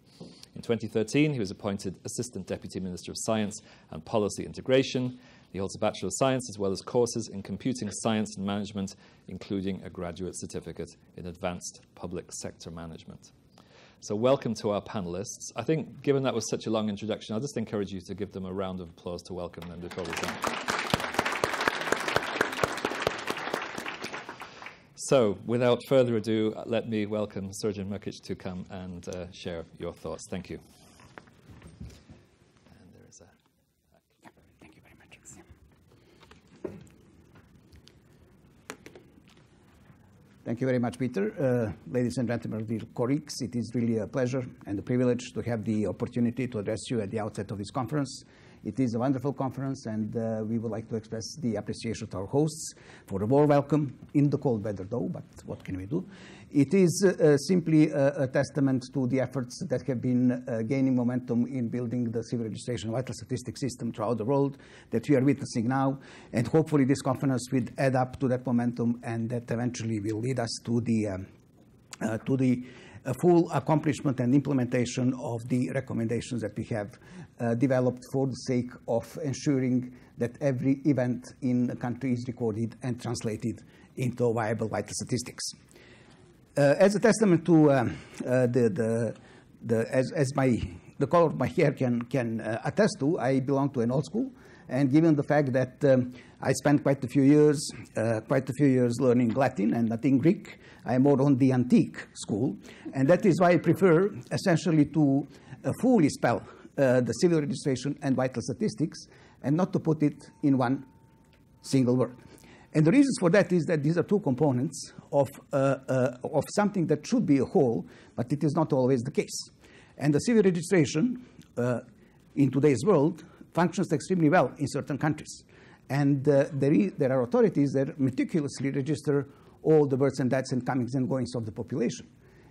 In 2013, he was appointed Assistant Deputy Minister of Science and Policy Integration. He holds a Bachelor of Science as well as courses in Computing Science and Management, including a graduate certificate in Advanced Public Sector Management. So welcome to our panelists. I think, given that was such a long introduction, I'll just encourage you to give them a round of applause to welcome them before we start. So, without further ado, let me welcome Srdjan Mrkic to come and share your thoughts. Thank you. And there is a... Thank you very much. Thank you very much, Peter. Ladies and gentlemen, dear colleagues, it is really a pleasure and a privilege to have the opportunity to address you at the outset of this conference. It is a wonderful conference, and we would like to express the appreciation to our hosts for a warm welcome in the cold weather, though, but what can we do? It is simply a testament to the efforts that have been gaining momentum in building the civil registration vital statistics system throughout the world that we are witnessing now, and hopefully this conference will add up to that momentum, and that eventually will lead us to the full accomplishment and implementation of the recommendations that we have developed for the sake of ensuring that every event in a country is recorded and translated into viable vital statistics. As a testament to the color of my hair can attest to, I belong to an old school, and given the fact that I spent quite a few years learning Latin and not in Greek, I am more on the antique school, and that is why I prefer essentially to fully spell the civil registration and vital statistics, and not to put it in one single word. And the reasons for that is that these are two components of something that should be a whole, but it is not always the case. And the civil registration in today's world functions extremely well in certain countries. And there are authorities that meticulously register all the births and deaths and comings and goings of the population.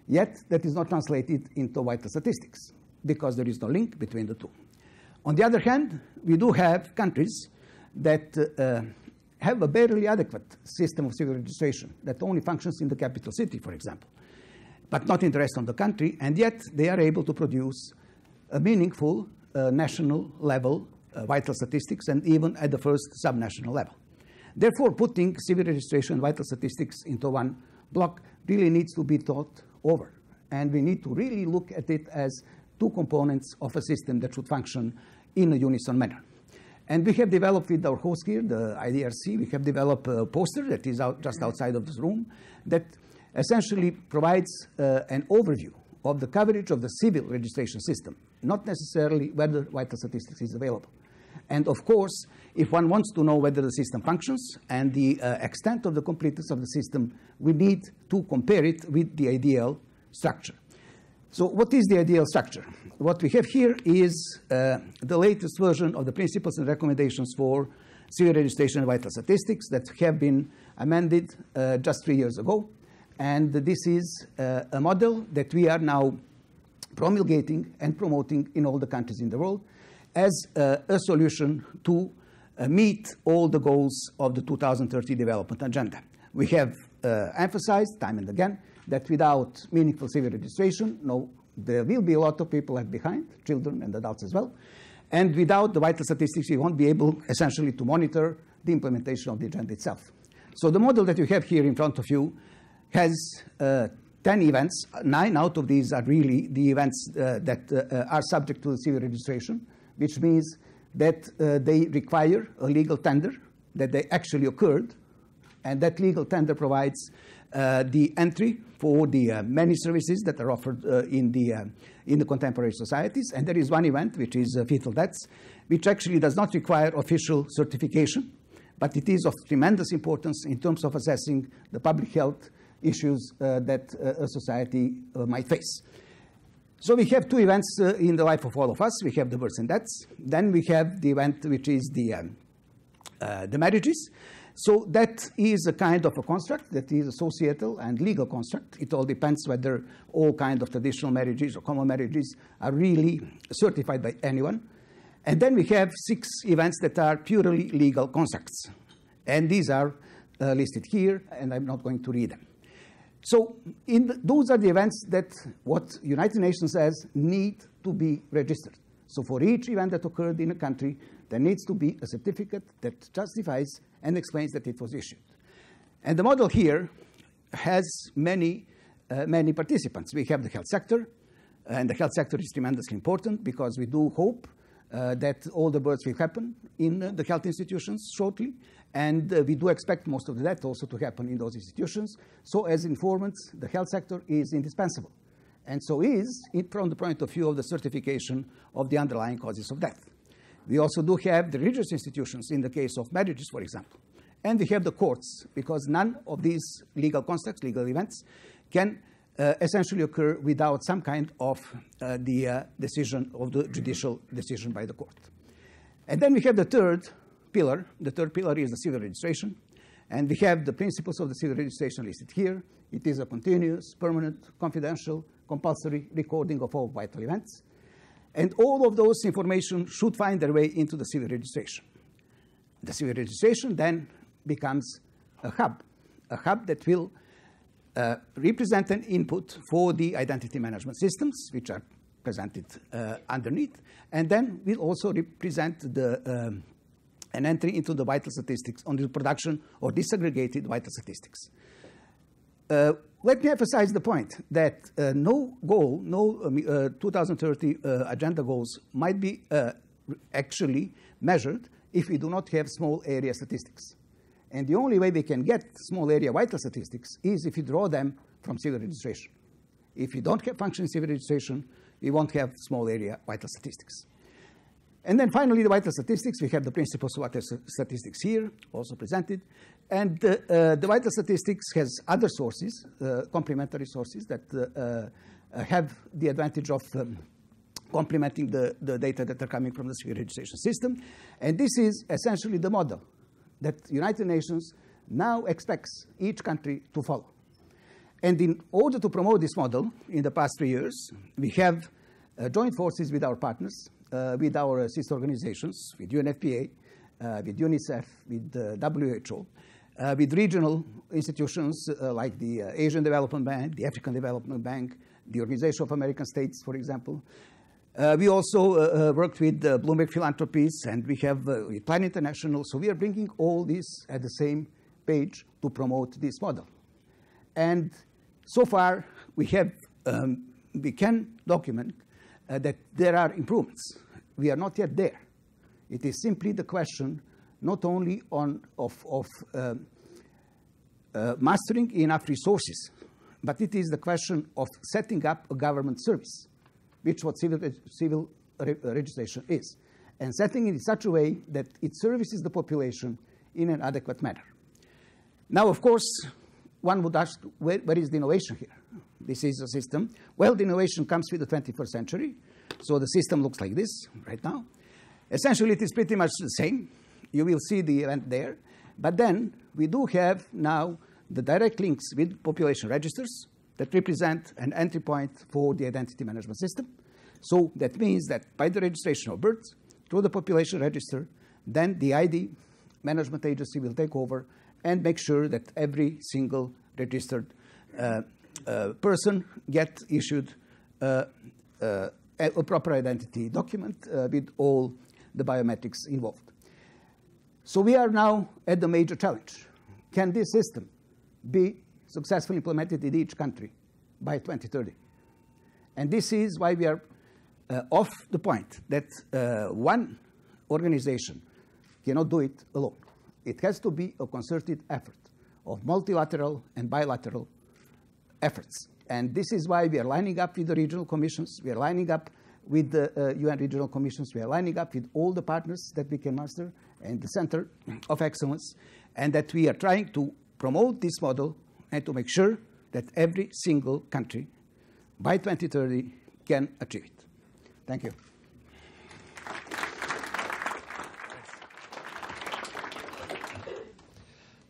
Yet that is not translated into vital statistics because there is no link between the two. On the other hand, we do have countries that have a barely adequate system of civil registration that only functions in the capital city, for example, but not in the rest of the country, and yet they are able to produce a meaningful national level vital statistics, and even at the first subnational level. Therefore, putting civil registration and vital statistics into one block really needs to be thought over, and we need to really look at it as two components of a system that should function in a unison manner. And we have developed with our host here, the IDRC, we have developed a poster that is just outside of this room that essentially provides an overview of the coverage of the civil registration system, not necessarily whether vital statistics is available. And of course, if one wants to know whether the system functions and the extent of the completeness of the system, we need to compare it with the ideal structure. So what is the ideal structure? What we have here is the latest version of the principles and recommendations for civil registration and vital statistics that have been amended just 3 years ago. And this is a model that we are now promulgating and promoting in all the countries in the world as a solution to meet all the goals of the 2030 development agenda. We have emphasized time and again that without meaningful civil registration, there will be a lot of people left behind, children and adults as well. And without the vital statistics, we won't be able essentially to monitor the implementation of the agenda itself. So the model that you have here in front of you has 10 events. 9 out of these are really the events that are subject to the civil registration, which means that they require a legal tender, that they actually occurred, and that legal tender provides the entry for the many services that are offered in the contemporary societies. And there is one event, which is fetal deaths, which actually does not require official certification, but it is of tremendous importance in terms of assessing the public health issues that a society might face. So we have 2 events in the life of all of us. We have the births and deaths. Then we have the event which is the marriages. So that is a kind of a construct that is a societal and legal construct. It all depends whether all kinds of traditional marriages or common marriages are really certified by anyone. And then we have 6 events that are purely legal constructs. And these are listed here, and I'm not going to read them. So those are the events that what United Nations says need to be registered. So for each event that occurred in a country, there needs to be a certificate that justifies and explains that it was issued. And the model here has many participants. We have the health sector, and the health sector is tremendously important because we do hope that all the births will happen in the health institutions shortly, and we do expect most of the death also to happen in those institutions. So as informants, the health sector is indispensable, and so is it from the point of view of the certification of the underlying causes of death. We also do have the religious institutions in the case of marriages, for example. And we have the courts, because none of these legal constructs, legal events, can essentially occur without some kind of the decision of the judicial decision by the court. And then we have the third pillar. The third pillar is the civil registration. And we have the principles of the civil registration listed here. It is a continuous, permanent, confidential, compulsory recording of all vital events. And all of those information should find their way into the civil registration. The civil registration then becomes a hub that will represent an input for the identity management systems, which are presented underneath, and then will also represent the, an entry into the vital statistics on the production or disaggregated vital statistics. Let me emphasize the point that no goal, no 2030 agenda goals might be actually measured if we do not have small area statistics. And the only way we can get small area vital statistics is if we draw them from civil registration. If we don't have functioning civil registration, we won't have small area vital statistics. And then finally, the vital statistics. We have the principles of vital statistics here, also presented. And the vital statistics has other sources, complementary sources that have the advantage of complementing the data that are coming from the civil registration system. And this is essentially the model that United Nations now expects each country to follow. And in order to promote this model in the past 3 years, we have joined forces with our partners, with our sister organizations, with UNFPA, with UNICEF, with WHO, with regional institutions like the Asian Development Bank, the African Development Bank, the Organization of American States, for example. We also worked with Bloomberg Philanthropies, and we have with Plan International. So we are bringing all this at the same page to promote this model. And so far, we can document that there are improvements. We are not yet there. It is simply the question not only of mastering enough resources, but it is the question of setting up a government service, which what civil registration is, and setting it in such a way that it services the population in an adequate manner. Now, of course, one would ask, where is the innovation here? This is a system. Well, the innovation comes with the 21st century, so the system looks like this right now. Essentially, it is pretty much the same. You will see the event there. But then we do have now the direct links with population registers that represent an entry point for the identity management system. So that means that by the registration of birth through the population register, then the ID management agency will take over and make sure that every single registered person gets issued a proper identity document with all the biometrics involved. So we are now at the major challenge. Can this system be successfully implemented in each country by 2030? And this is why we are off the point that one organization cannot do it alone. It has to be a concerted effort of multilateral and bilateral efforts. And this is why we are lining up with the regional commissions. We are lining up with the UN regional commissions. We are lining up with all the partners that we can master and the Center of Excellence, and that we are trying to promote this model and to make sure that every single country by 2030 can achieve it. Thank you.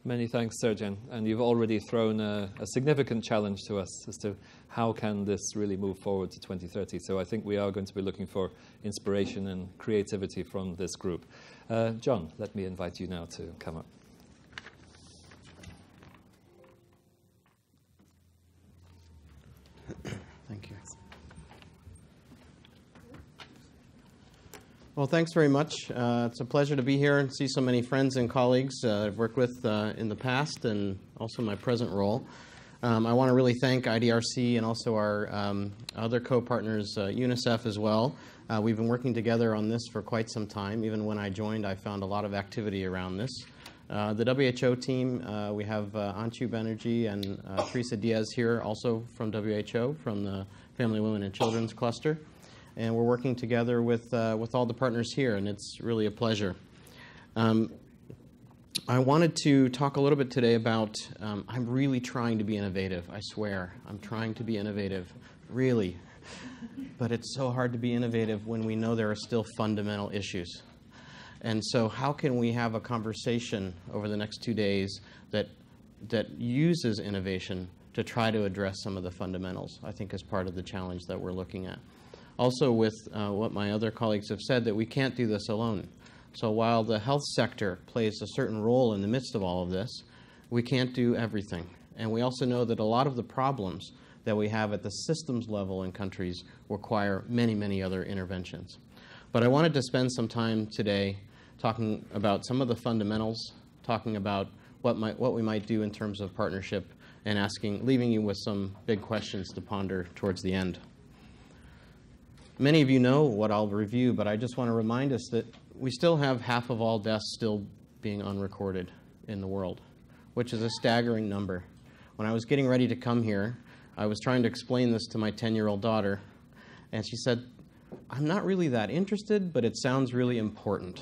Many thanks, Srdjan. And you've already thrown a significant challenge to us as to how can this really move forward to 2030. So I think we are going to be looking for inspiration and creativity from this group. John, let me invite you now to come up. Thank you. Well, thanks very much. It's a pleasure to be here and see so many friends and colleagues I've worked with in the past and also my present role. I want to really thank IDRC and also our other co-partners, UNICEF as well. We've been working together on this for quite some time. Even when I joined, I found a lot of activity around this. The WHO team, we have Anchu Banerjee and Teresa Diaz here, also from WHO, from the Family, Women, and Children's Cluster. And we're working together with all the partners here, and it's really a pleasure. I wanted to talk a little bit today about, I'm really trying to be innovative, I swear. I'm trying to be innovative, really. But it's so hard to be innovative when we know there are still fundamental issues. And so how can we have a conversation over the next 2 days that uses innovation to try to address some of the fundamentals, I think is part of the challenge that we're looking at. Also with what my other colleagues have said, that we can't do this alone. So while the health sector plays a certain role in the midst of all of this, we can't do everything. And we also know that a lot of the problems that we have at the systems level in countries require many, many other interventions. But I wanted to spend some time today talking about some of the fundamentals, talking about what we might do in terms of partnership, and leaving you with some big questions to ponder towards the end. Many of you know what I'll review, but I just want to remind us that we still have half of all deaths still being unrecorded in the world, which is a staggering number. When I was getting ready to come here, I was trying to explain this to my 10-year-old daughter, and she said, "I'm not really that interested, but it sounds really important."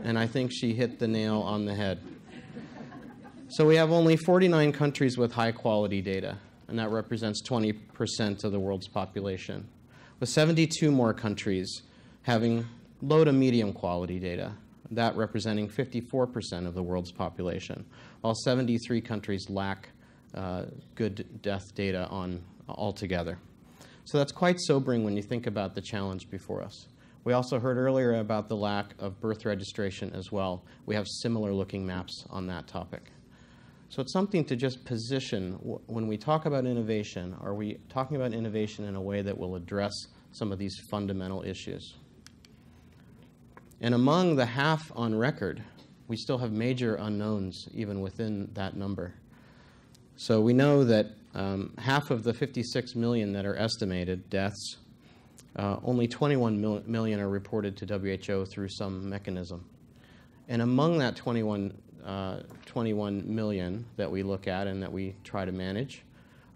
And I think she hit the nail on the head. So we have only 49 countries with high-quality data, and that represents 20% of the world's population, with 72 more countries having low to medium quality data, that representing 54% of the world's population, while 73 countries lack good death data altogether. So that's quite sobering when you think about the challenge before us. We also heard earlier about the lack of birth registration as well. We have similar looking maps on that topic. So it's something to just position. When we talk about innovation, are we talking about innovation in a way that will address some of these fundamental issues? And among the half on record, we still have major unknowns even within that number. So we know that half of the 56 million that are estimated deaths, only 21 million are reported to WHO through some mechanism. And among that 21 million that we look at and that we try to manage,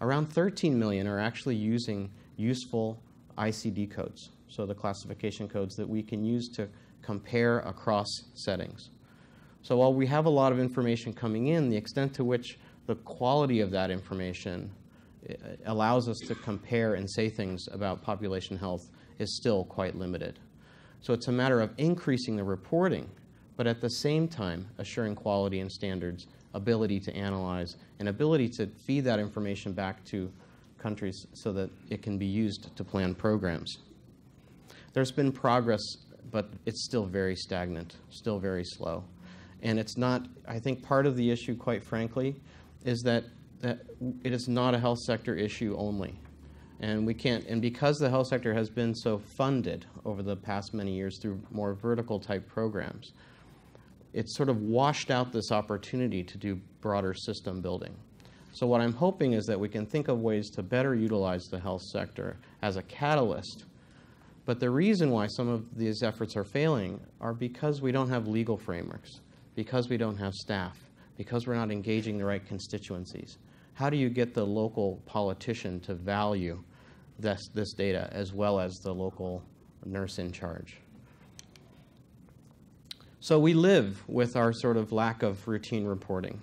around 13 million are actually using useful ICD codes, so the classification codes that we can use to compare across settings. So while we have a lot of information coming in, the extent to which the quality of that information allows us to compare and say things about population health is still quite limited. So it's a matter of increasing the reporting, but at the same time assuring quality and standards, ability to analyze, and ability to feed that information back to countries so that it can be used to plan programs. There's been progress, but it's still very stagnant, still very slow. And it's not, I think part of the issue, quite frankly, is that it is not a health sector issue only. And we can't, and because the health sector has been so funded over the past many years through more vertical type programs, it's sort of washed out this opportunity to do broader system building. So what I'm hoping is that we can think of ways to better utilize the health sector as a catalyst. But the reason why some of these efforts are failing are because we don't have legal frameworks, because we don't have staff, because we're not engaging the right constituencies. How do you get the local politician to value this data as well as the local nurse in charge? So we live with our sort of lack of routine reporting.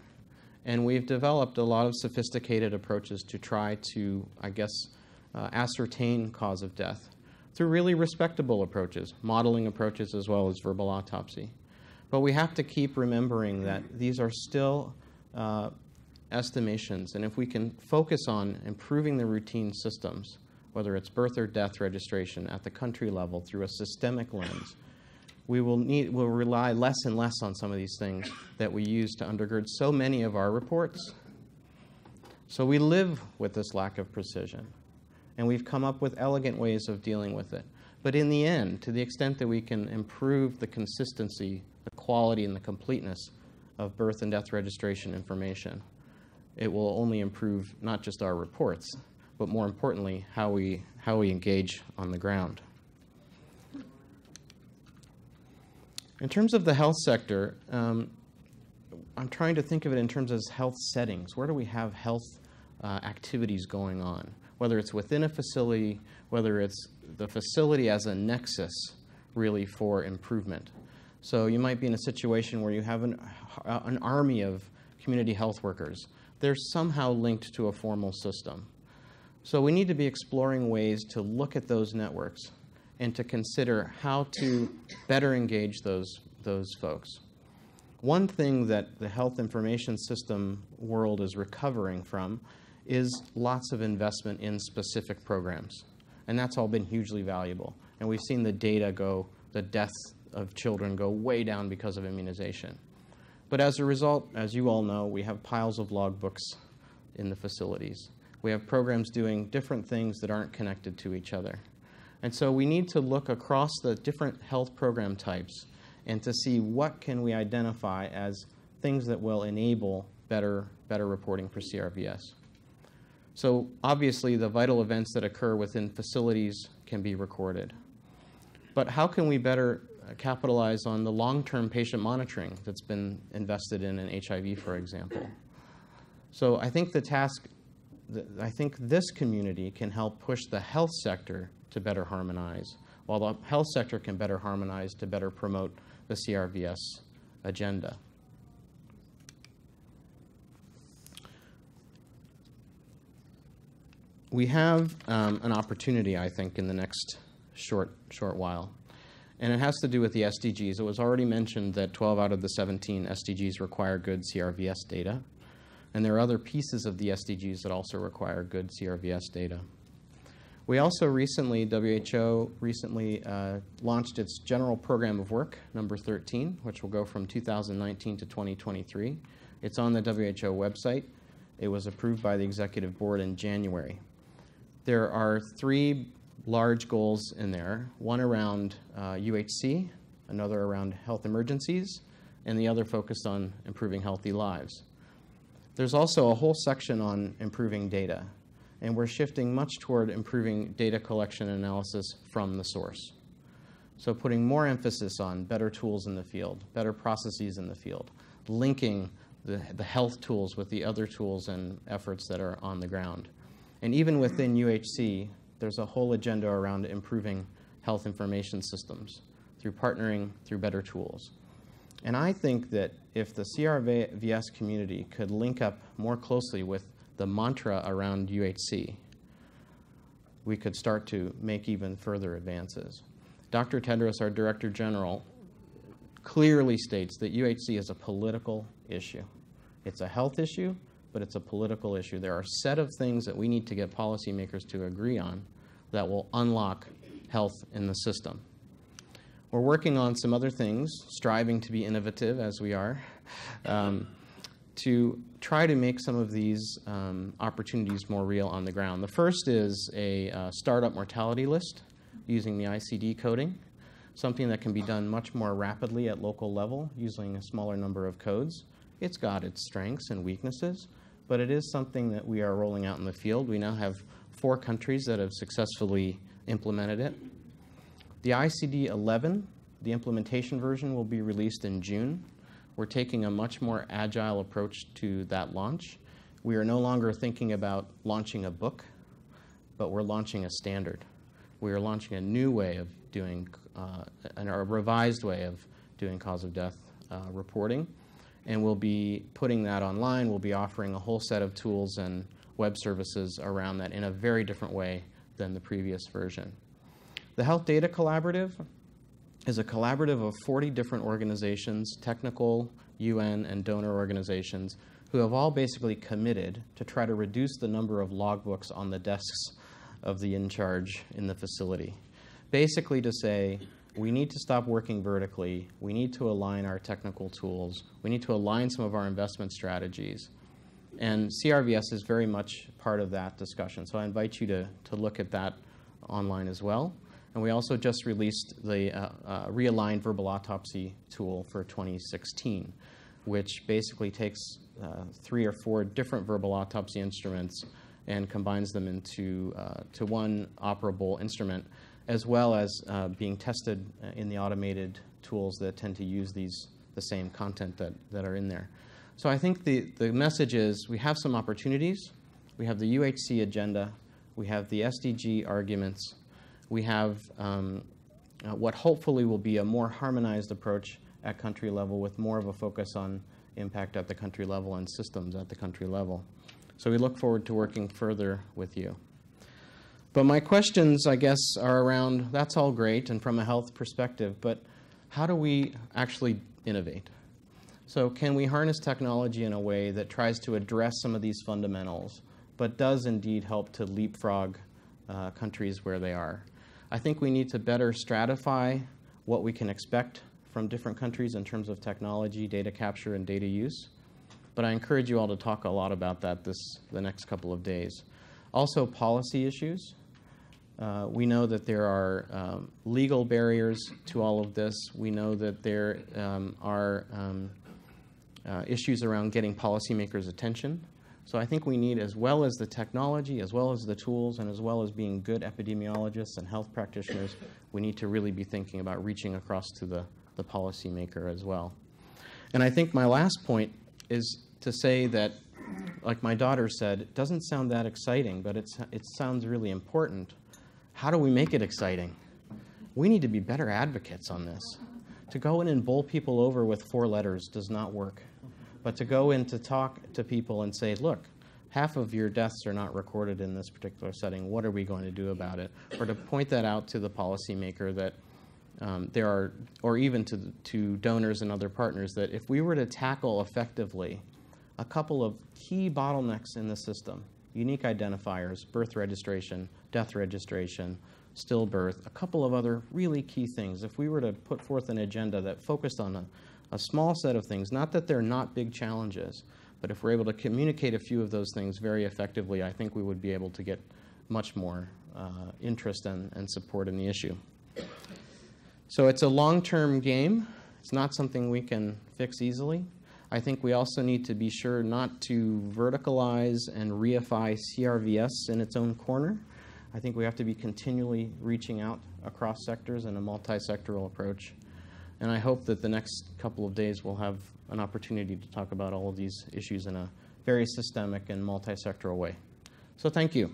And we've developed a lot of sophisticated approaches to try to, I guess, ascertain cause of death through really respectable approaches, modeling approaches as well as verbal autopsy. But we have to keep remembering that these are still estimations, and if we can focus on improving the routine systems, whether it's birth or death registration at the country level through a systemic lens, we'll rely less and less on some of these things that we use to undergird so many of our reports. So we live with this lack of precision, and we've come up with elegant ways of dealing with it. But in the end, to the extent that we can improve the consistency, the quality, and the completeness of birth and death registration information, it will only improve not just our reports, but more importantly, how we engage on the ground. In terms of the health sector, I'm trying to think of it in terms of health settings. Where do we have health activities going on? Whether it's within a facility, whether it's the facility as a nexus really for improvement. So you might be in a situation where you have an army of community health workers. They're somehow linked to a formal system. So we need to be exploring ways to look at those networks and to consider how to better engage those folks. One thing that the health information system world is recovering from is lots of investment in specific programs. And that's all been hugely valuable. And we've seen the data go, the deaths of children go way down because of immunization. But as a result, as you all know, we have piles of logbooks in the facilities. We have programs doing different things that aren't connected to each other. And so we need to look across the different health program types and to see what can we identify as things that will enable better reporting for CRVS. So obviously the vital events that occur within facilities can be recorded. But how can we better capitalize on the long-term patient monitoring that's been invested in HIV, for example? So I think this community can help push the health sector to better harmonize, while the health sector can better harmonize to better promote the CRVS agenda. We have an opportunity, I think, in the next short while, and it has to do with the SDGs. It was already mentioned that 12 out of the 17 SDGs require good CRVS data, and there are other pieces of the SDGs that also require good CRVS data. We also recently, WHO recently launched its General Program of Work, number 13, which will go from 2019 to 2023. It's on the WHO website. It was approved by the Executive Board in January. There are 3 large goals in there, one around UHC, another around health emergencies, and the other focused on improving healthy lives. There's also a whole section on improving data, and we're shifting much toward improving data collection and analysis from the source. So putting more emphasis on better tools in the field, better processes in the field, linking the health tools with the other tools and efforts that are on the ground. And even within UHC, there's a whole agenda around improving health information systems through partnering, through better tools. And I think that if the CRVS community could link up more closely with the mantra around UHC, we could start to make even further advances. Dr. Tedros, our Director General, clearly states that UHC is a political issue. It's a health issue, but it's a political issue. There are a set of things that we need to get policymakers to agree on that will unlock health in the system. We're working on some other things, striving to be innovative as we are, to try to make some of these opportunities more real on the ground. The first is a startup mortality list using the ICD coding, something that can be done much more rapidly at local level using a smaller number of codes. It's got its strengths and weaknesses, but it is something that we are rolling out in the field. We now have 4 countries that have successfully implemented it. The ICD-11, the implementation version, will be released in June. We're taking a much more agile approach to that launch. We are no longer thinking about launching a book, but we're launching a standard. We are launching a new way of doing, a revised way of doing cause of death reporting. And we'll be putting that online. We'll be offering a whole set of tools and web services around that in a very different way than the previous version. The Health Data Collaborative is a collaborative of 40 different organizations, technical, UN, and donor organizations, who have all basically committed to try to reduce the number of logbooks on the desks of the in-charge in the facility. Basically to say, we need to stop working vertically. We need to align our technical tools. We need to align some of our investment strategies. And CRVS is very much part of that discussion. So I invite you to look at that online as well. And we also just released the Realigned verbal autopsy tool for 2016, which basically takes 3 or 4 different verbal autopsy instruments and combines them into to one operable instrument, as well as being tested in the automated tools that tend to use the same content that are in there. So I think the message is we have some opportunities. We have the UHC agenda. We have the SDG arguments. We have what hopefully will be a more harmonized approach at country level with more of a focus on impact at the country level and systems at the country level. So we look forward to working further with you. But my questions, I guess, are around, that's all great and from a health perspective, but how do we actually innovate? So can we harness technology in a way that tries to address some of these fundamentals, but does indeed help to leapfrog countries where they are? I think we need to better stratify what we can expect from different countries in terms of technology, data capture, and data use. But I encourage you all to talk a lot about that the next couple of days. Also, policy issues. We know that there are legal barriers to all of this. We know that there are issues around getting policymakers' attention. So I think we need, as well as the technology, as well as the tools, and as well as being good epidemiologists and health practitioners, we need to really be thinking about reaching across to the policymaker as well. And I think my last point is to say that, like my daughter said, it doesn't sound that exciting, but it sounds really important. How do we make it exciting? We need to be better advocates on this. To go in and bowl people over with 4 letters does not work. But to go in to talk to people and say, look, half of your deaths are not recorded in this particular setting. What are we going to do about it? Or to point that out to the policymaker that there are, or even to donors and other partners, that if we were to tackle effectively a couple of key bottlenecks in the system, unique identifiers, birth registration, death registration, stillbirth, a couple of other really key things, if we were to put forth an agenda that focused on a small set of things, not that they're not big challenges, but if we're able to communicate a few of those things very effectively, I think we would be able to get much more interest and support in the issue. So it's a long-term game. It's not something we can fix easily. I think we also need to be sure not to verticalize and reify CRVS in its own corner. I think we have to be continually reaching out across sectors in a multi-sectoral approach. And I hope that the next couple of days we'll have an opportunity to talk about all of these issues in a very systemic and multi-sectoral way. So thank you.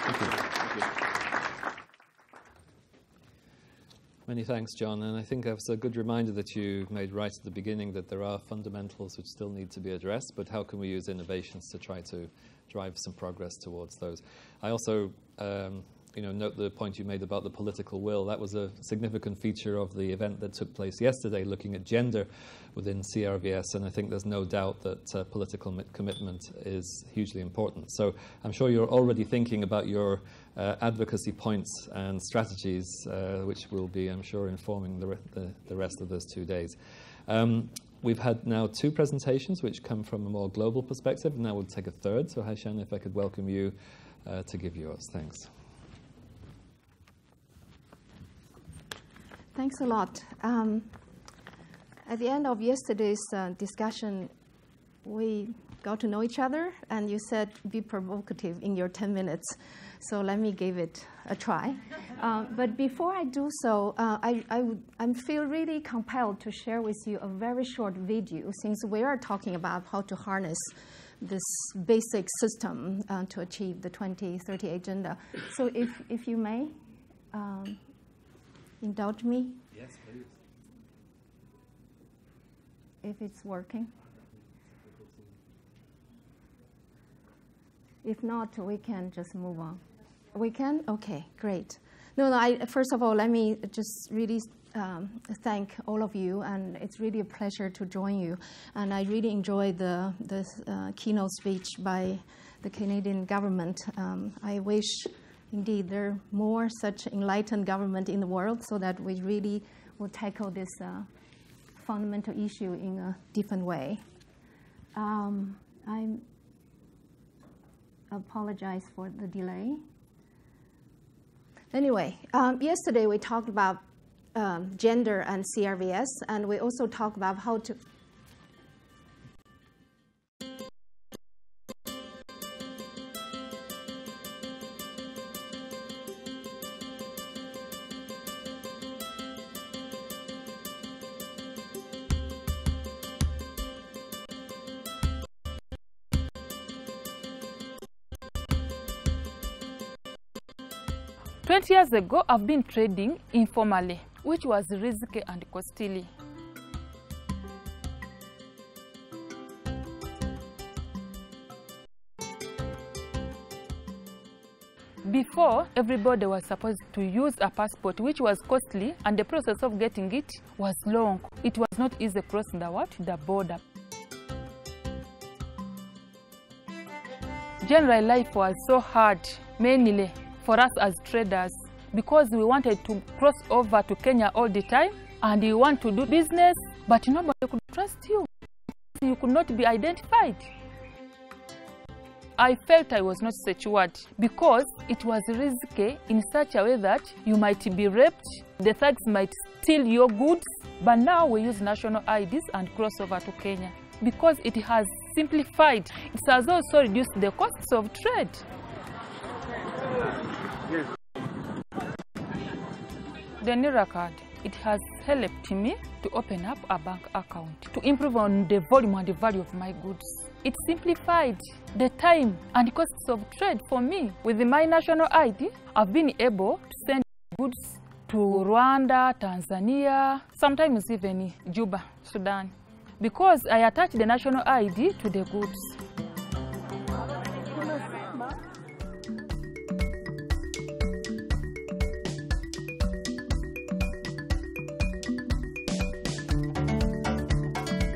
Thank you. Many thanks, John. And I think that's a good reminder that you made right at the beginning, that there are fundamentals which still need to be addressed, but how can we use innovations to try to drive some progress towards those? I also note the point you made about the political will. That was a significant feature of the event that took place yesterday, looking at gender within CRVS, and I think there's no doubt that political commitment is hugely important. So I'm sure you're already thinking about your advocacy points and strategies, which will be, I'm sure, informing the rest of those 2 days. We've had now 2 presentations which come from a more global perspective, and now we'll take a third. So Haishan, if I could welcome you to give yours. Thanks. Thanks a lot. At the end of yesterday's discussion, we got to know each other, and you said be provocative in your 10 minutes. So let me give it a try. But before I do so, I feel really compelled to share with you a very short video, since we are talking about how to harness this basic system to achieve the 2030 agenda. So if you may, indulge me. Yes, please. If it's working. If not, we can just move on. We can? Okay, great. No, first of all, let me just really thank all of you, and it's really a pleasure to join you. And I really enjoyed the keynote speech by the Canadian government. I wish, indeed, there are more such enlightened government in the world so that we really will tackle this fundamental issue in a different way. I apologize for the delay. Anyway, yesterday we talked about gender and CRVS, and we also talked about how to... Years ago, I've been trading informally. which was risky and costly. Before, everybody was supposed to use a passport, which was costly, and the process of getting it was long. It was not easy crossing the border. General life was so hard, mainly for us as traders, because we wanted to cross over to Kenya all the time, and we want to do business, but nobody could trust you. You could not be identified. I felt I was not secured because it was risky in such a way that you might be raped, the thugs might steal your goods, but now we use national IDs and cross over to Kenya because it has simplified. It has also reduced the costs of trade. The NIRA card, it has helped me to open up a bank account, to improve on the volume and the value of my goods. It simplified the time and costs of trade for me. With my national ID, I've been able to send goods to Rwanda, Tanzania, sometimes even Juba, Sudan, because I attach the national ID to the goods.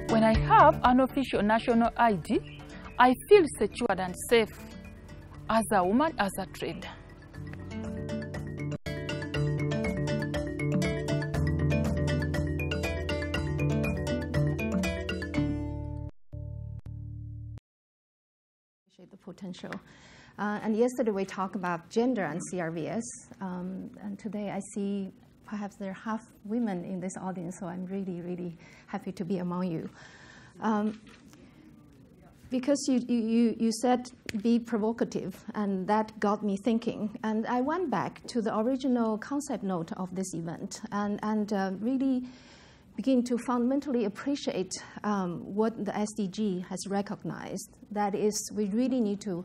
When I have an official national ID, I feel secure and safe as a woman, as a trader. Appreciate the potential. And yesterday we talked about gender and CRVS, and today I see perhaps there are half women in this audience, so I'm really, really happy to be among you. Because you said be provocative, and that got me thinking. And I went back to the original concept note of this event and really begin to fundamentally appreciate what the SDG has recognized. That is, we really need to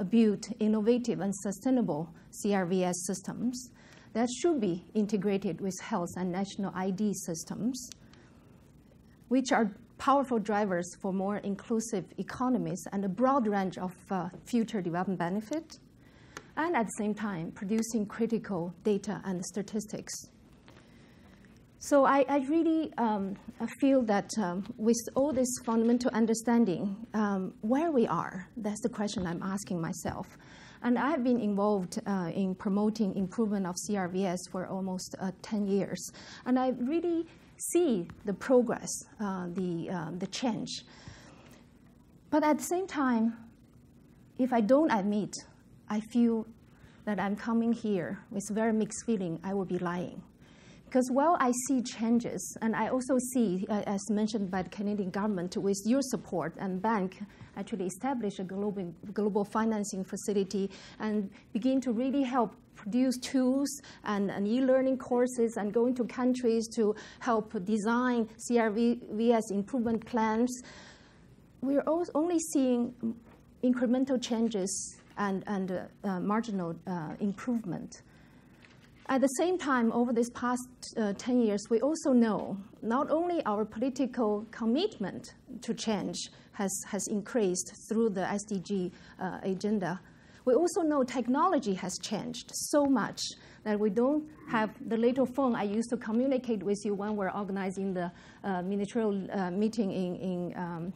build innovative and sustainable CRVS systems that should be integrated with health and national ID systems, which are powerful drivers for more inclusive economies and a broad range of future development benefit, and at the same time producing critical data and statistics. So I really feel that with all this fundamental understanding, where we are, that's the question I'm asking myself. And I have been involved in promoting improvement of CRVS for almost 10 years. And I really see the progress, the change. But at the same time, if I don't admit, I feel that I'm coming here with very mixed feeling, I will be lying. Because while I see changes, and I also see, as mentioned by the Canadian government, with your support and bank actually establish a global financing facility and begin to really help produce tools and e-learning courses and go into countries to help design CRVS improvement plans, we're only seeing incremental changes and marginal improvement. At the same time, over this past 10 years, we also know not only our political commitment to change has increased through the SDG agenda, we also know technology has changed so much that we don't have the little phone I used to communicate with you when we're organizing the ministerial meeting in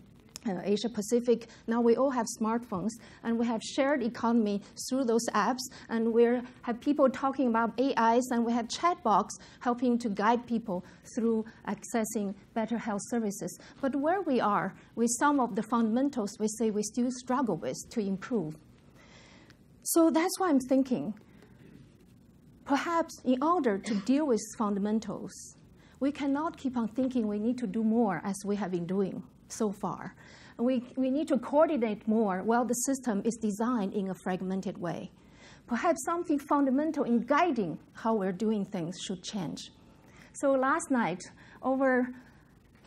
Asia Pacific. Now we all have smartphones, and we have shared economy through those apps, and we have people talking about AIs, and we have chatbots helping to guide people through accessing better health services. But where we are with some of the fundamentals, we say we still struggle with to improve. So that's why I'm thinking, perhaps in order to deal with fundamentals, we cannot keep on thinking we need to do more as we have been doing so far. We need to coordinate more while the system is designed in a fragmented way. Perhaps something fundamental in guiding how we're doing things should change. So last night, over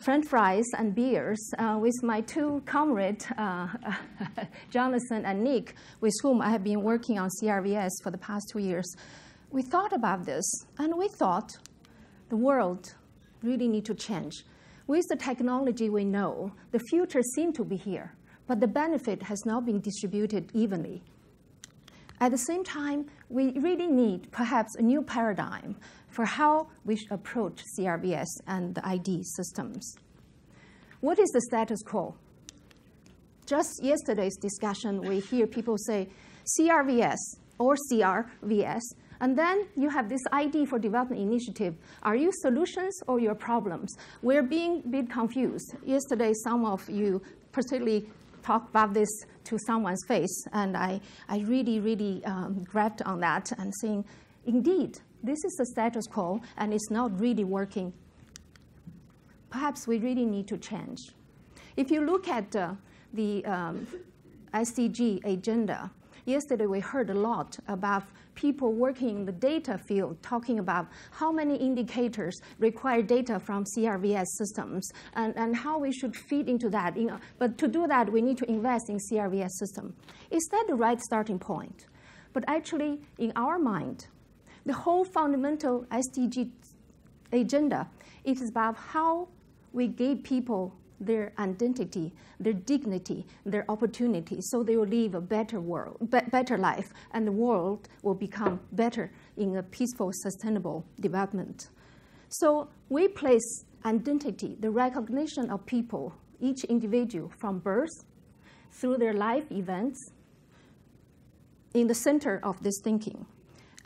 French fries and beers with my two comrades, Jonathan and Nick, with whom I have been working on CRVS for the past 2 years, we thought about this, and we thought the world really need to change. With the technology we know, the future seems to be here, but the benefit has not been distributed evenly. At the same time, we really need perhaps a new paradigm for how we should approach CRVS and the ID systems. What is the status quo? Just yesterday's discussion, we hear people say CRVS or CRVS, and then you have this ID for Development Initiative. Are you solutions or your problems? We're being a bit confused. Yesterday, some of you particularly talked about this to someone's face, and I really grabbed on that and saying, indeed, this is the status quo, and it's not really working. Perhaps we really need to change. If you look at the SDG agenda, yesterday we heard a lot about people working in the data field talking about how many indicators require data from CRVS systems and how we should feed into that. But to do that, we need to invest in CRVS system. Is that the right starting point? But actually, in our mind, the whole fundamental SDG agenda is about how we give people their identity, their dignity, their opportunity, so they will live a better world, better life, and the world will become better in a peaceful, sustainable development. So we place identity, the recognition of people, each individual from birth through their life events, in the center of this thinking.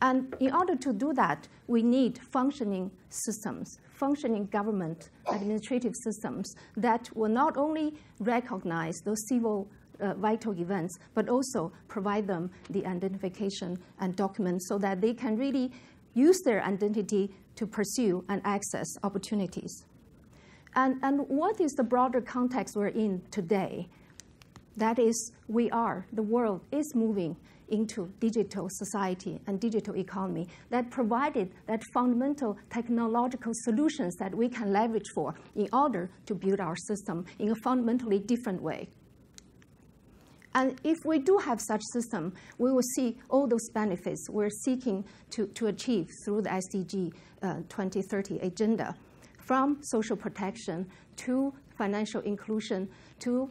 And in order to do that, we need functioning systems, functioning government administrative systems that will not only recognize those civil vital events, but also provide them the identification and documents so that they can really use their identity to pursue and access opportunities. And what is the broader context we're in today? That is, the world is moving into digital society and digital economy that provided that fundamental technological solutions that we can leverage for in order to build our system in a fundamentally different way. And if we do have such system, we will see all those benefits we're seeking to achieve through the SDG 2030 agenda, from social protection to financial inclusion to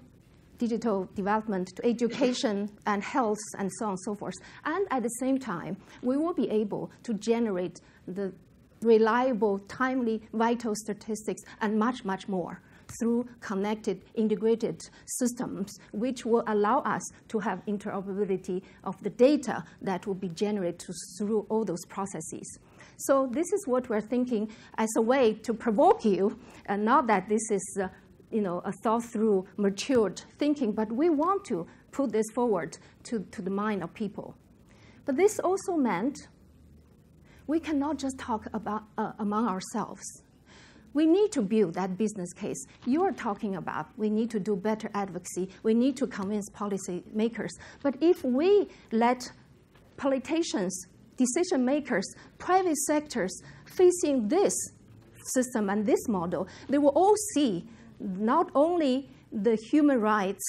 digital development, to education and health, and so on and so forth. And at the same time, we will be able to generate the reliable, timely, vital statistics and much, much more through connected, integrated systems, which will allow us to have interoperability of the data that will be generated through all those processes. So this is what we're thinking as a way to provoke you, and not that this is a thought-through, matured thinking, but we want to put this forward to the mind of people. But this also meant we cannot just talk about among ourselves. We need to build that business case. You are talking about we need to do better advocacy. We need to convince policy makers. But if we let politicians, decision makers, private sectors facing this system and this model, they will all see not only the human rights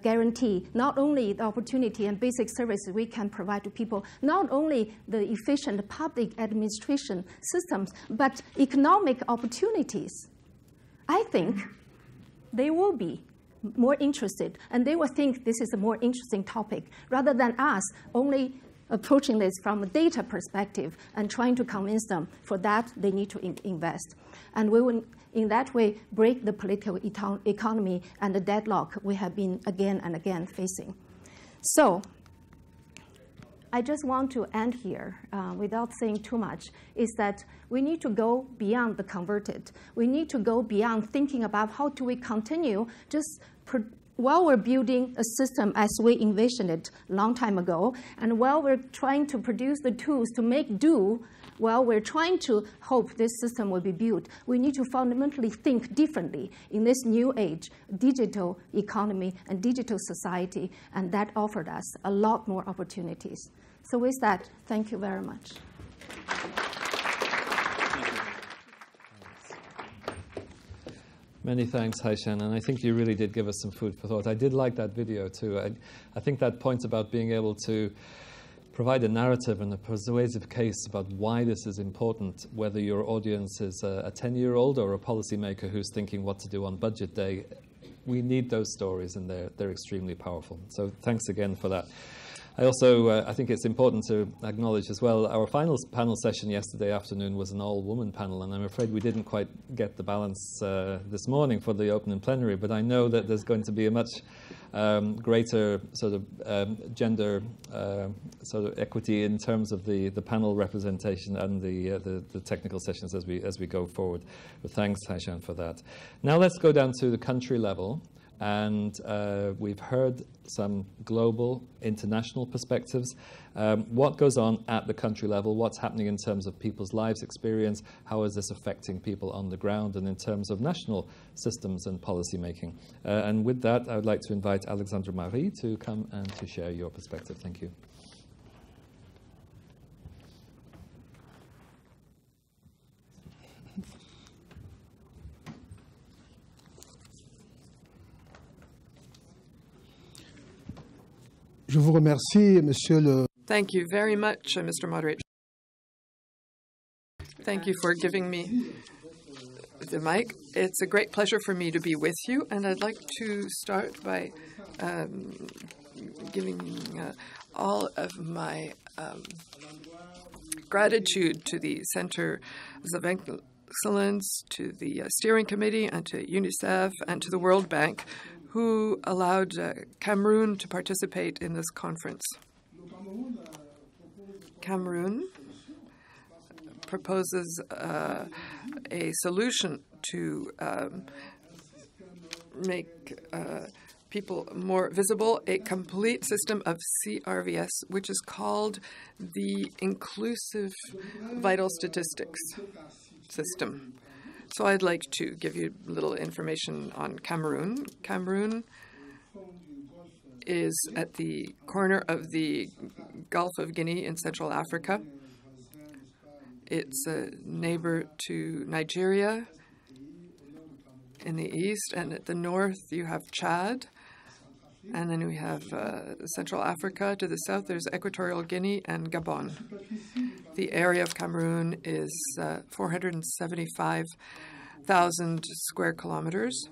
guarantee, not only the opportunity and basic services we can provide to people, not only the efficient public administration systems, but economic opportunities. I think they will be more interested, and they will think this is a more interesting topic, rather than us only approaching this from a data perspective and trying to convince them for that they need to invest. And we will, in that way, break the political economy and the deadlock we have been again and again facing. So I just want to end here without saying too much, is that we need to go beyond the converted. We need to go beyond thinking about how do we continue just while we're building a system as we envisioned it a long time ago, and while we're trying to produce the tools to make do, while we're trying to hope this system will be built, we need to fundamentally think differently in this new age, digital economy and digital society, and that offered us a lot more opportunities. So with that, thank you very much. Many thanks, Haishan, and I think you really did give us some food for thought. I did like that video too. I think that point about being able to provide a narrative and a persuasive case about why this is important, whether your audience is a 10-year-old or a policymaker who's thinking what to do on budget day. We need those stories, and they're extremely powerful. So thanks again for that. I also I think it's important to acknowledge as well, our final panel session yesterday afternoon was an all-woman panel, and I'm afraid we didn't quite get the balance this morning for the open and plenary, but I know that there's going to be a much greater sort of gender sort of equity in terms of the panel representation and the technical sessions as we go forward. But thanks, Haishan, for that. Now let's go down to the country level. And we've heard some global, international perspectives. What goes on at the country level? What's happening in terms of people's lives experience? How is this affecting people on the ground? And in terms of national systems and policy making? And with that, I would like to invite Alexandre Marie to come and to share your perspective. Thank you. Je vous remercie, Monsieur le... Thank you very much, Mr. Moderator. Thank you for giving me the mic. It's a great pleasure for me to be with you, and I'd like to start by giving all of my gratitude to the Centers of Excellence, to the Steering Committee, and to UNICEF, and to the World Bank, who allowed Cameroon to participate in this conference. Cameroon proposes a solution to make people more visible, a complete system of CRVS, which is called the Inclusive Vital Statistics System. So I'd like to give you a little information on Cameroon. Cameroon is at the corner of the Gulf of Guinea in Central Africa. It's a neighbor to Nigeria in the east, and at the north you have Chad, and then we have Central Africa. To the south there's Equatorial Guinea and Gabon. The area of Cameroon is 475,000 square kilometers,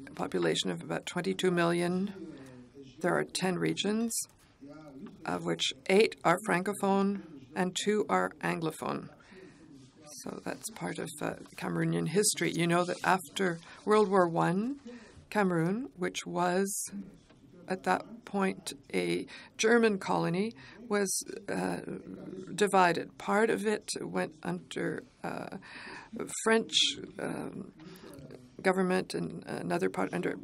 a population of about 22 million. There are 10 regions, of which 8 are Francophone and 2 are Anglophone. So that's part of Cameroonian history. You know that after World War I, Cameroon, which was at that point a German colony, was divided. Part of it went under French government and another part under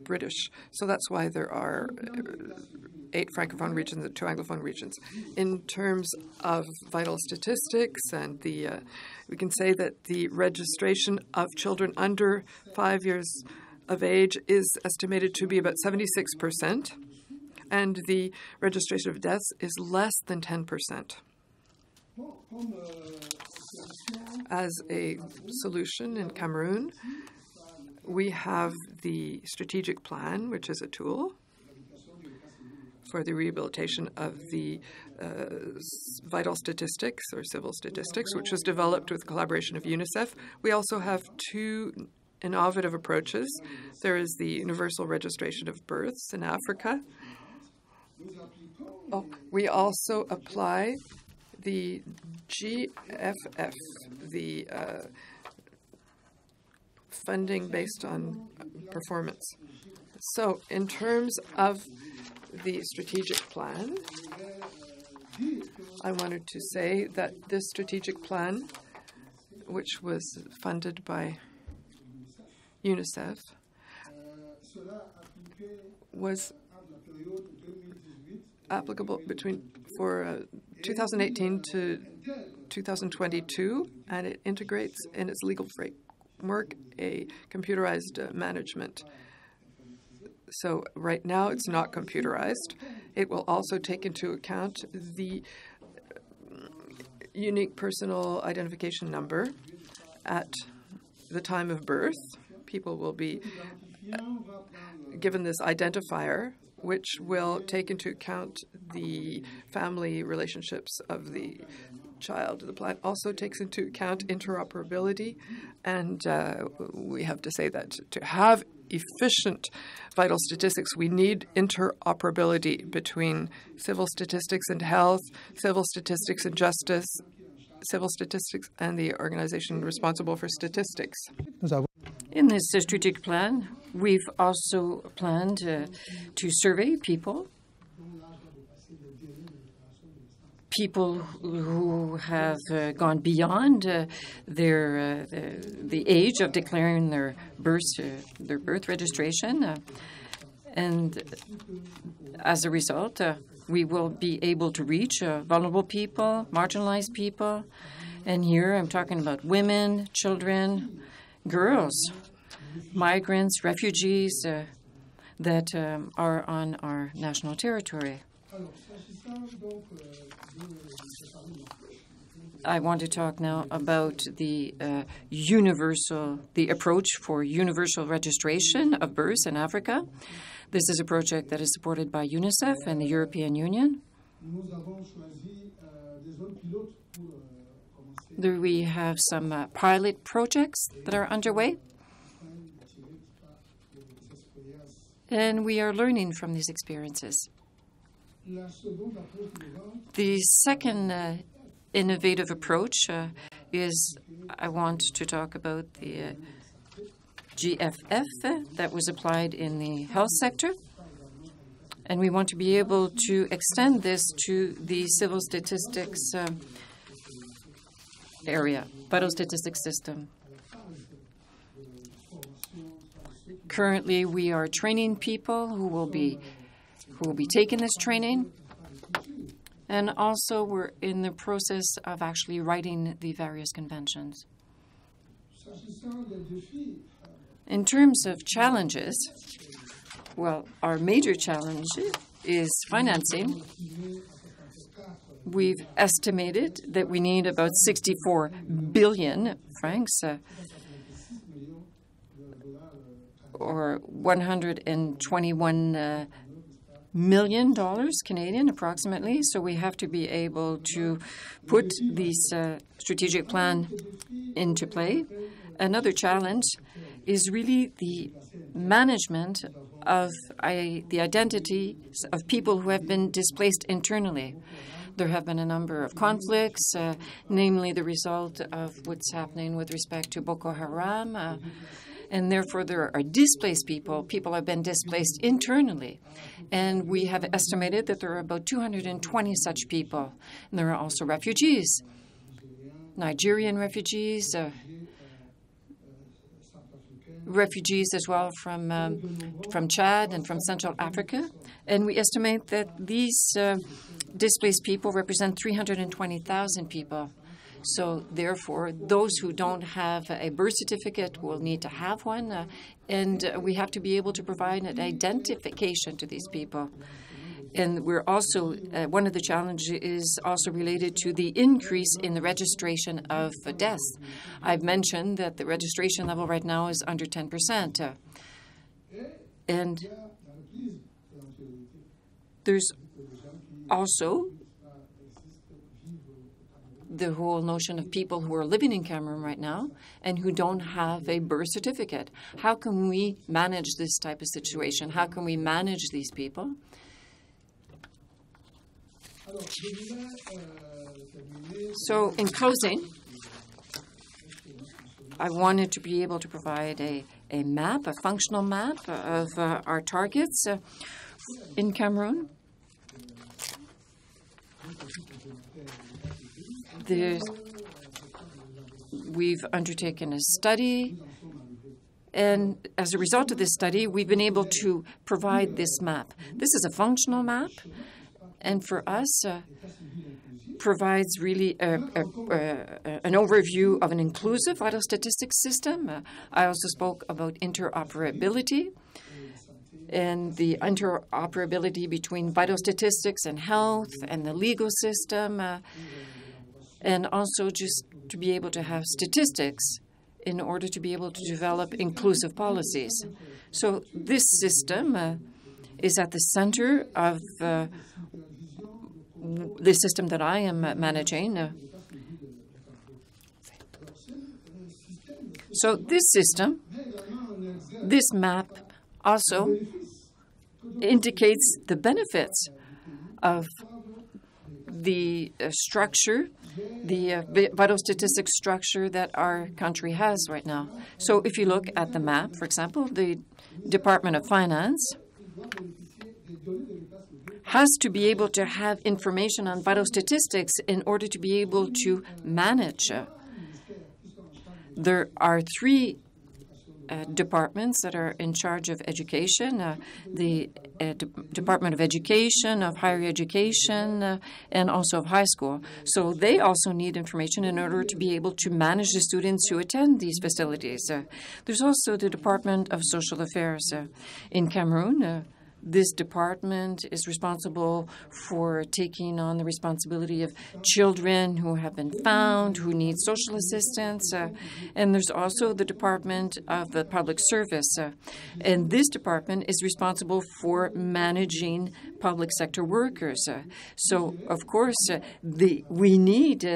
British. So that's why there are 8 Francophone regions and 2 Anglophone regions. In terms of vital statistics, and we can say that the registration of children under 5 years of age is estimated to be about 76%, and the registration of deaths is less than 10%. As a solution in Cameroon, we have the strategic plan, which is a tool for the rehabilitation of the vital statistics or civil statistics, which was developed with collaboration of UNICEF. We also have 2 innovative approaches. There is the universal registration of births in Africa. We also apply the GFF, the funding based on performance. So in terms of the strategic plan, I wanted to say that this strategic plan, which was funded by UNICEF, was applicable for 2018 to 2022, and it integrates in its legal framework a computerized management. So right now it's not computerized. It will also take into account the unique personal identification number at the time of birth. People will be given this identifier which will take into account the family relationships of the child. The plan also takes into account interoperability, and we have to say that to have efficient vital statistics, we need interoperability between civil statistics and health, civil statistics and justice, civil statistics and the organization responsible for statistics. In this strategic plan, we've also planned to survey people who have gone beyond the age of declaring their birth registration, and as a result, we will be able to reach vulnerable people, marginalized people, and here I'm talking about women, children, girls, migrants, refugees that are on our national territory. I want to talk now about the approach for universal registration of births in Africa. This is a project that is supported by UNICEF and the European Union. We have some pilot projects that are underway, and we are learning from these experiences. The second innovative approach is I want to talk about the GFF that was applied in the health sector. And we want to be able to extend this to the civil statistics area, vital statistics system. Currently, we are training people who will be taking this training. And also, we're in the process of actually writing the various conventions. In terms of challenges, well, our major challenge is financing. We've estimated that we need about 64 billion francs, or $121 million Canadian, approximately. So we have to be able to put this strategic plan into play. Another challenge is really the management of the identities of people who have been displaced internally. There have been a number of conflicts, namely the result of what's happening with respect to Boko Haram, and therefore there are displaced people. People have been displaced internally, and we have estimated that there are about 220 such people. And there are also refugees, Nigerian refugees, refugees as well from Chad and from Central Africa. And we estimate that these displaced people represent 320,000 people. So therefore, those who don't have a birth certificate will need to have one, and we have to be able to provide an identification to these people. And we're also, one of the challenges is also related to the increase in the registration of deaths. I've mentioned that the registration level right now is under 10%. And there's also the whole notion of people who are living in Cameroon right now and who don't have a birth certificate. How can we manage this type of situation? How can we manage these people? So in closing, I wanted to be able to provide a map, a functional map of our targets in Cameroon. We've undertaken a study, and as a result of this study, we've been able to provide this map. This is a functional map, and for us, provides really an overview of an inclusive vital statistics system. I also spoke about interoperability and the interoperability between vital statistics and health and the legal system, and also just to be able to have statistics in order to be able to develop inclusive policies. So this system is at the center of the system that I am managing. So this system, this map also indicates the benefits of the structure, the vital statistics structure that our country has right now. So if you look at the map, for example, the Department of Finance has to be able to have information on vital statistics in order to be able to manage. There are three departments that are in charge of education, the Department of Education, of Higher Education, and also of high school. So they also need information in order to be able to manage the students who attend these facilities. There's also the Department of Social Affairs in Cameroon. This department is responsible for taking on the responsibility of children who have been found, who need social assistance. And there's also the Department of the Public Service. And this department is responsible for managing public sector workers. So, of course, we need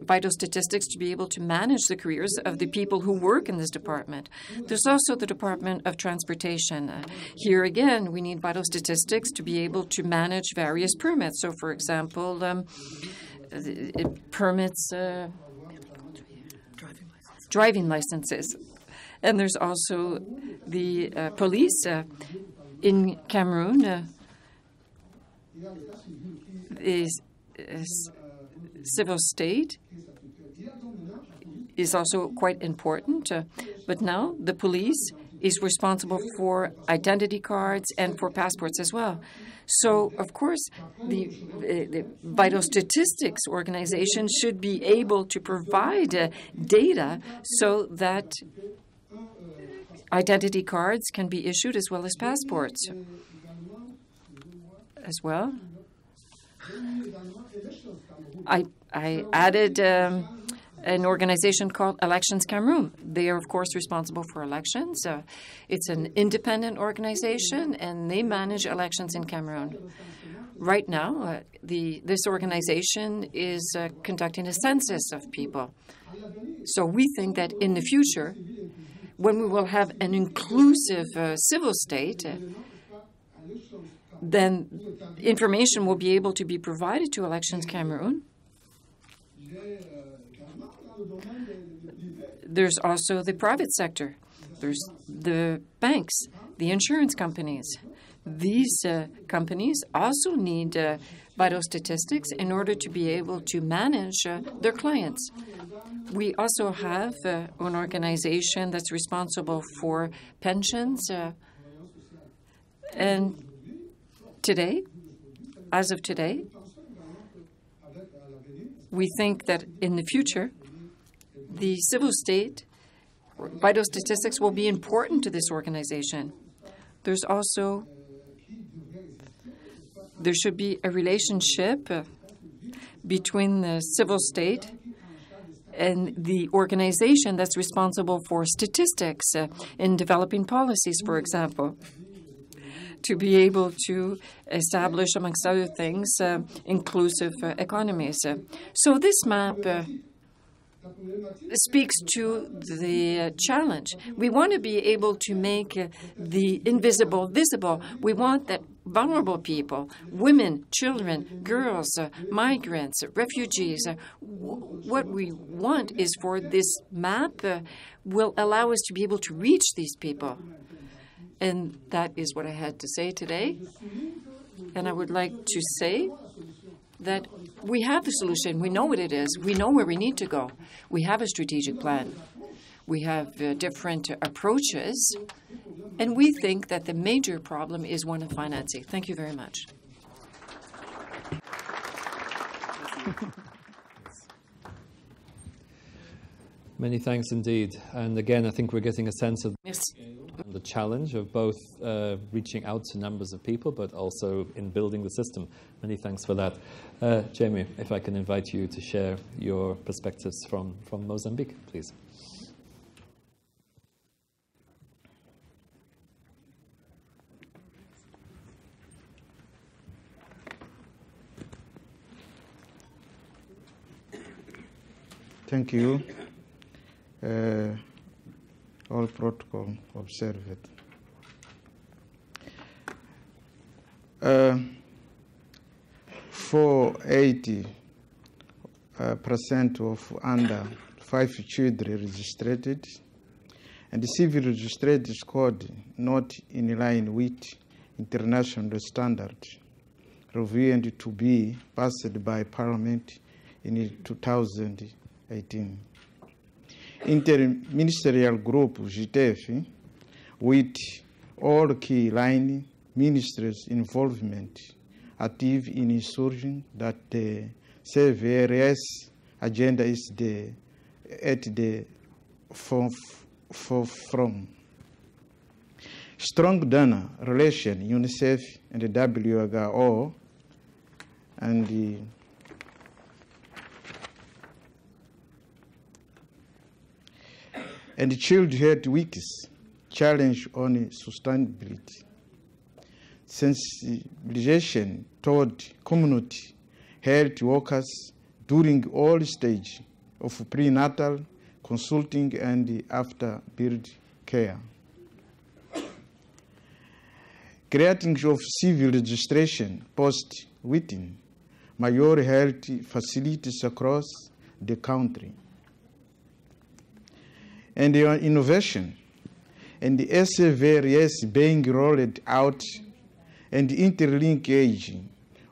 vital statistics to be able to manage the careers of the people who work in this department. There's also the Department of Transportation. Here again, we need vital statistics to be able to manage various permits. So, for example, permits, driving licenses. And there's also the police in Cameroon. Is civil state is also quite important, but now the police is responsible for identity cards and for passports as well. So, of course, the Vital Statistics Organization should be able to provide data so that identity cards can be issued as well as passports. As well, I added an organization called Elections Cameroon. They are, of course, responsible for elections. It's an independent organization, and they manage elections in Cameroon. Right now, this organization is conducting a census of people. So we think that in the future, when we will have an inclusive civil state, then information will be able to be provided to Elections Cameroon. There's also the private sector. There's the banks, the insurance companies. These companies also need vital statistics in order to be able to manage their clients. We also have an organization that's responsible for pensions. And today, as of today, we think that in the future, the civil state, vital statistics will be important to this organization. There should be a relationship between the civil state and the organization that's responsible for statistics in developing policies, for example, to be able to establish, amongst other things, inclusive economies. So this map speaks to the challenge. We want to be able to make the invisible visible. We want that vulnerable people, women, children, girls, migrants, refugees, what we want is for this map will allow us to be able to reach these people. And that is what I had to say today. And I would like to say that we have the solution. We know what it is. We know where we need to go. We have a strategic plan. We have different approaches. And we think that the major problem is one of financing. Thank you very much. Many thanks indeed. And again, I think we're getting a sense of the challenge of both reaching out to numbers of people, but also in building the system. Many thanks for that. Jaime, if I can invite you to share your perspectives from Mozambique, please. Thank you. All protocol observed. 480% of under 5 children registered, and the civil registered scored not in line with international standards, reviewed to be passed by Parliament in 2018. Interministerial group GTF, with all key line ministers' involvement, active in ensuring that the CRVS agenda is at the forefront. Strong donor relation, UNICEF and the WHO, and the Child Health Weeks challenge on sustainability. Sensibilization toward community health workers during all stages of prenatal, consulting, and after-birth care. Creating of civil registration post-within major health facilities across the country. And the innovation and the CRVS being rolled out and interlinkage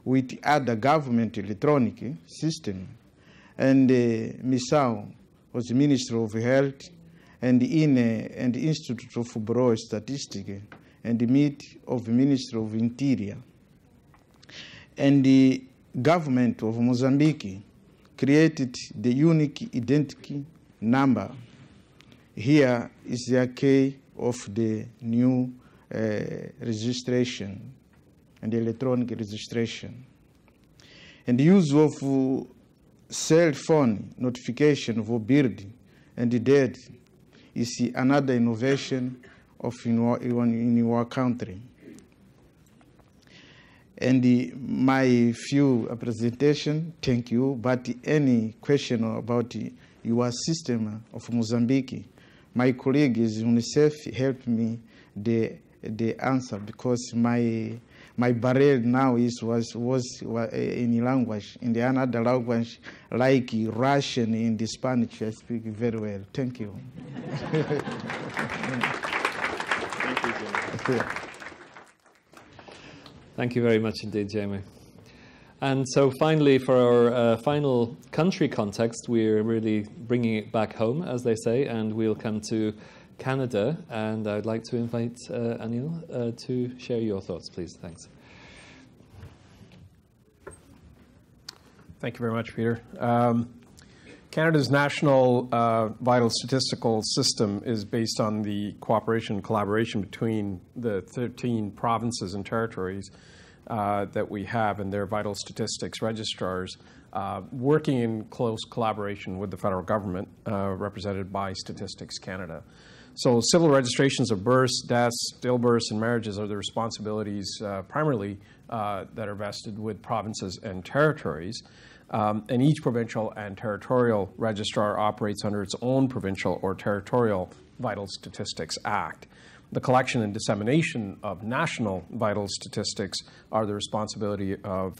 with other government electronic system. And Misao was Minister of Health, and INE and the Institute of Bureau Statistics, and the meet of the Minister of Interior. And the government of Mozambique created the unique identity number. Here is the key of the new registration and electronic registration. And the use of cell phone notification for birth and death is another innovation in our country. And my few presentation, thank you, but any question about your system of Mozambique, my colleagues UNICEF helped me the answer, because my barrier now was in language, in the another language like Russian, in the Spanish I speak very well. Thank you. Thank you very much indeed, Jaime. And so finally, for our final country context, we're really bringing it back home, as they say, and we'll come to Canada. And I'd like to invite Anil to share your thoughts, please. Thanks. Thank you very much, Peter. Canada's national vital statistical system is based on the cooperation and collaboration between the 13 provinces and territories that we have and their vital statistics registrars, working in close collaboration with the federal government, represented by Statistics Canada. So civil registrations of births, deaths, stillbirths, and marriages are the responsibilities primarily that are vested with provinces and territories. And each provincial and territorial registrar operates under its own provincial or territorial Vital Statistics Act. The collection and dissemination of national vital statistics are the responsibility of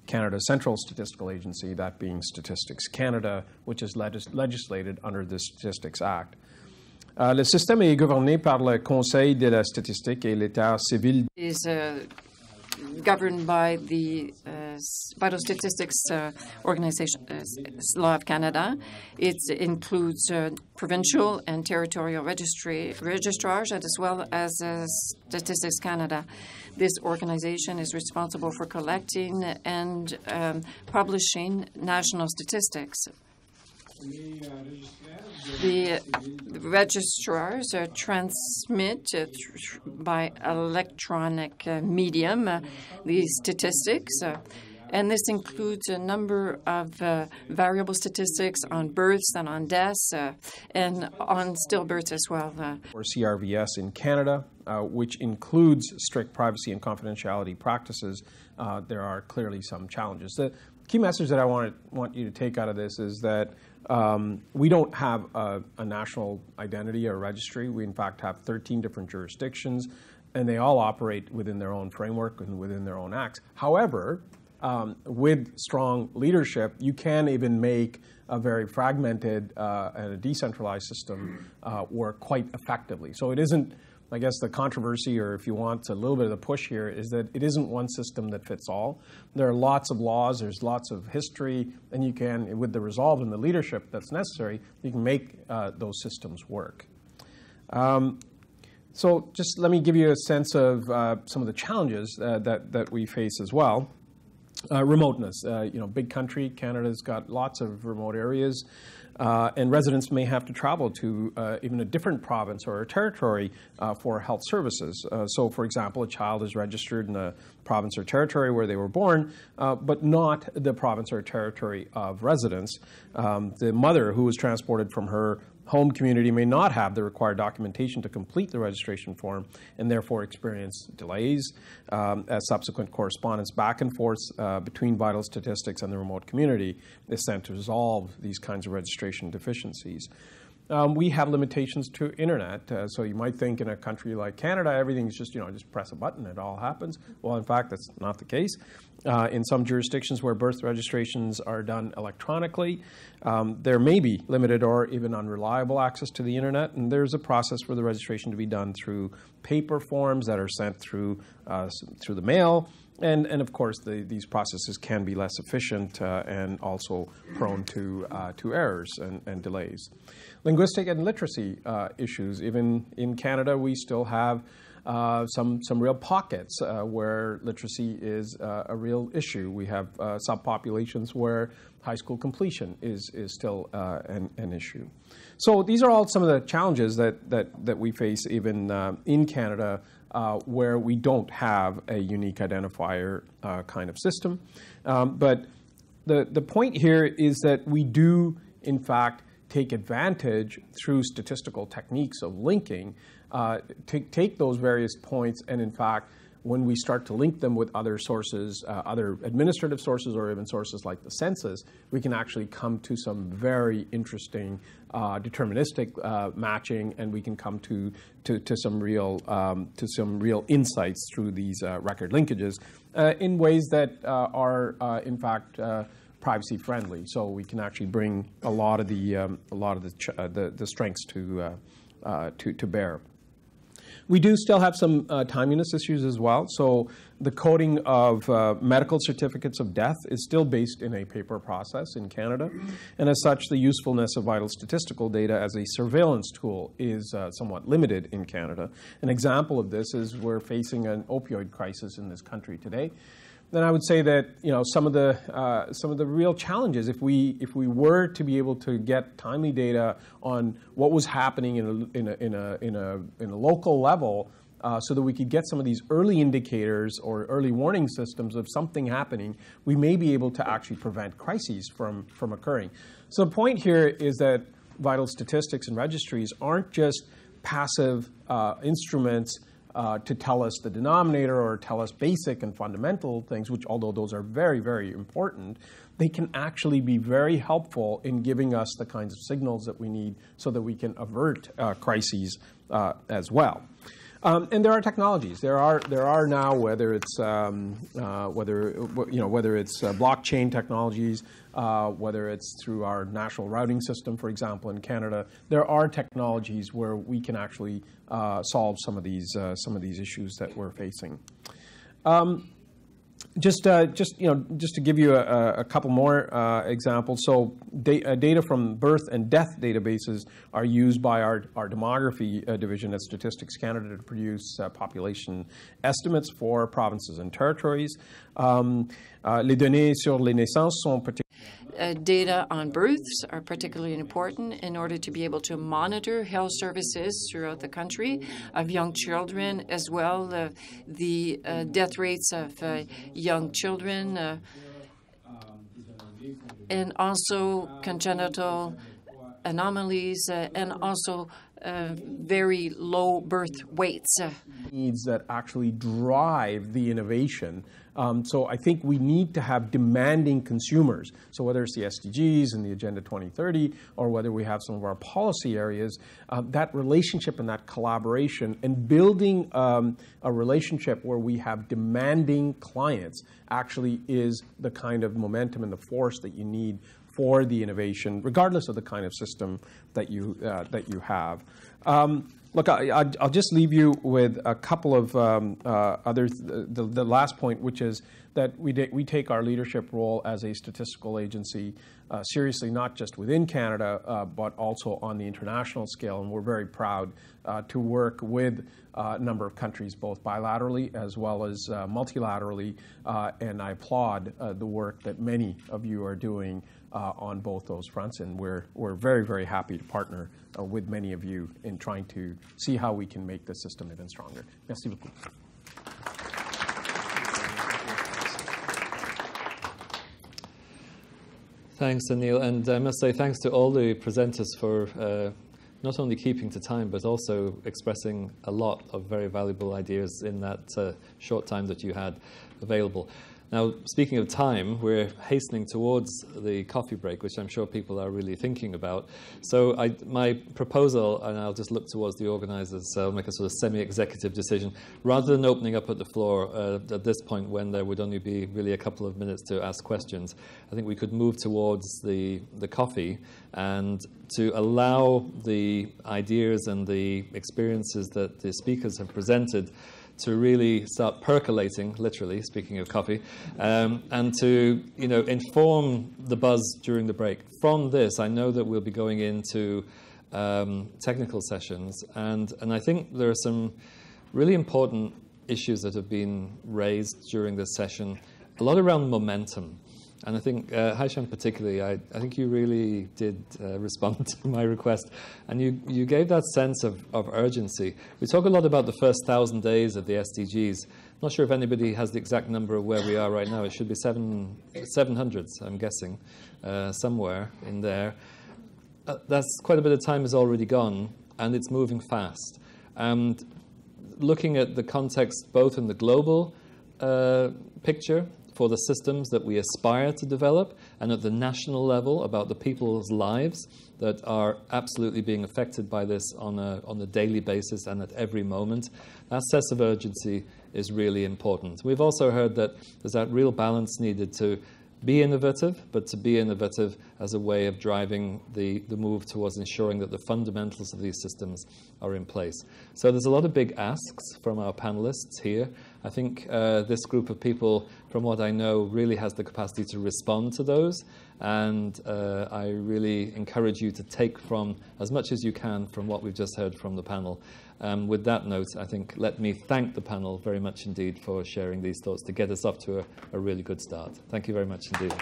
Canada's Central Statistical Agency, that being Statistics Canada, which is legislated under the Statistics Act. Le système est gouverné par le Conseil de la statistique et l'État civil. Is governed by the Vital Statistics Organization, Law of Canada. It includes provincial and territorial registrars, as well as Statistics Canada. This organization is responsible for collecting and publishing national statistics. The registrars transmit by electronic medium these statistics, and this includes a number of variable statistics on births and on deaths and on stillbirths as well. Or CRVS in Canada, which includes strict privacy and confidentiality practices, there are clearly some challenges. The key message that I want you to take out of this is that we don't have a national identity or registry. We, in fact, have 13 different jurisdictions, and they all operate within their own framework and within their own acts. However, with strong leadership, you can even make a very fragmented and a decentralized system work quite effectively. So it isn't, I guess the controversy, or if you want a little bit of the push here, is that it isn't one system that fits all. There are lots of laws, there's lots of history, and you can, with the resolve and the leadership that's necessary, you can make those systems work. So just let me give you a sense of some of the challenges that we face as well. Remoteness, big country, Canada's got lots of remote areas, and residents may have to travel to even a different province or a territory for health services. So, for example, a child is registered in the province or territory where they were born, but not the province or territory of residence. The mother who was transported from her home community may not have the required documentation to complete the registration form and therefore experience delays as subsequent correspondence back and forth between vital statistics and the remote community is sent to resolve these kinds of registration deficiencies. We have limitations to internet, so you might think in a country like Canada, everything's just, just press a button, it all happens. Well, in fact, that's not the case. In some jurisdictions where birth registrations are done electronically, there may be limited or even unreliable access to the internet, and there's a process for the registration to be done through paper forms that are sent through the mail. And of course, these processes can be less efficient and also prone to errors and delays. Linguistic and literacy issues. Even in Canada, we still have some real pockets where literacy is a real issue. We have subpopulations where high school completion is still an issue. So these are all some of the challenges that we face even in Canada where we don't have a unique identifier kind of system. But the point here is that we do, in fact, take advantage through statistical techniques of linking, take those various points, and in fact, when we start to link them with other sources, other administrative sources, or even sources like the census, we can actually come to some very interesting deterministic matching, and we can come to some real insights through these record linkages in ways that are in fact privacy friendly. So we can actually bring a lot of the strengths to bear. We do still have some timeliness issues as well. So the coding of medical certificates of death is still based in a paper process in Canada. And as such, the usefulness of vital statistical data as a surveillance tool is somewhat limited in Canada. An example of this is we're facing an opioid crisis in this country today. Then I would say that some of the real challenges, if we were to be able to get timely data on what was happening in a local level, so that we could get some of these early indicators or early warning systems of something happening, we may be able to actually prevent crises from occurring. So the point here is that vital statistics and registries aren't just passive instruments to tell us the denominator or tell us basic and fundamental things, which although those are very, very important, they can actually be very helpful in giving us the kinds of signals that we need so that we can avert crises as well. And there are technologies. There are now, whether it's blockchain technologies, whether it's through our national routing system, for example, in Canada, there are technologies where we can actually solve some of these issues that we're facing. Just to give you a couple more examples. So data from birth and death databases are used by our demography division at Statistics Canada to produce population estimates for provinces and territories. Les données sur les naissances sont Data on births are particularly important in order to be able to monitor health services throughout the country of young children, as well the death rates of young children, and also congenital anomalies, and also very low birth weights. Needs that actually drive the innovation. So I think we need to have demanding consumers. So whether it's the SDGs and the Agenda 2030, or whether we have some of our policy areas, that relationship and that collaboration and building a relationship where we have demanding clients actually is the kind of momentum and the force that you need for the innovation, regardless of the kind of system that you have. Look, I'll just leave you with a couple of others. The last point, which is that we take our leadership role as a statistical agency seriously, not just within Canada, but also on the international scale. And we're very proud to work with a number of countries, both bilaterally as well as multilaterally. And I applaud the work that many of you are doing on both those fronts, and we're very, very happy to partner with many of you in trying to see how we can make the system even stronger. Merci beaucoup. Thanks, Anil, and I must say thanks to all the presenters for not only keeping to time, but also expressing a lot of very valuable ideas in that short time that you had available. Now, speaking of time, we're hastening towards the coffee break, which I'm sure people are really thinking about. So my proposal, and I'll just look towards the organisers, I'll make a sort of semi-executive decision, rather than opening up at the floor at this point when there would only be really a couple of minutes to ask questions, I think we could move towards the coffee and to allow the ideas and the experiences that the speakers have presented to really start percolating, literally, speaking of coffee, and to inform the buzz during the break. From this, I know that we'll be going into technical sessions, and I think there are some really important issues that have been raised during this session, a lot around momentum. And I think, Haishan particularly, I think you really did respond to my request. And you gave that sense of urgency. We talk a lot about the first 1,000 days of the SDGs. I'm not sure if anybody has the exact number of where we are right now. It should be 700s, I'm guessing, somewhere in there. That's quite a bit of time has already gone, and it's moving fast. And looking at the context both in the global picture, for the systems that we aspire to develop, and at the national level about the people's lives that are absolutely being affected by this on a daily basis and at every moment. That sense of urgency is really important. We've also heard that there's that real balance needed to be innovative, but to be innovative as a way of driving the move towards ensuring that the fundamentals of these systems are in place. So there's a lot of big asks from our panelists here. I think this group of people, from what I know, really has the capacity to respond to those. And I really encourage you to take from as much as you can from what we've just heard from the panel. With that note, I think let me thank the panel very much indeed for sharing these thoughts to get us off to a really good start. Thank you very much indeed.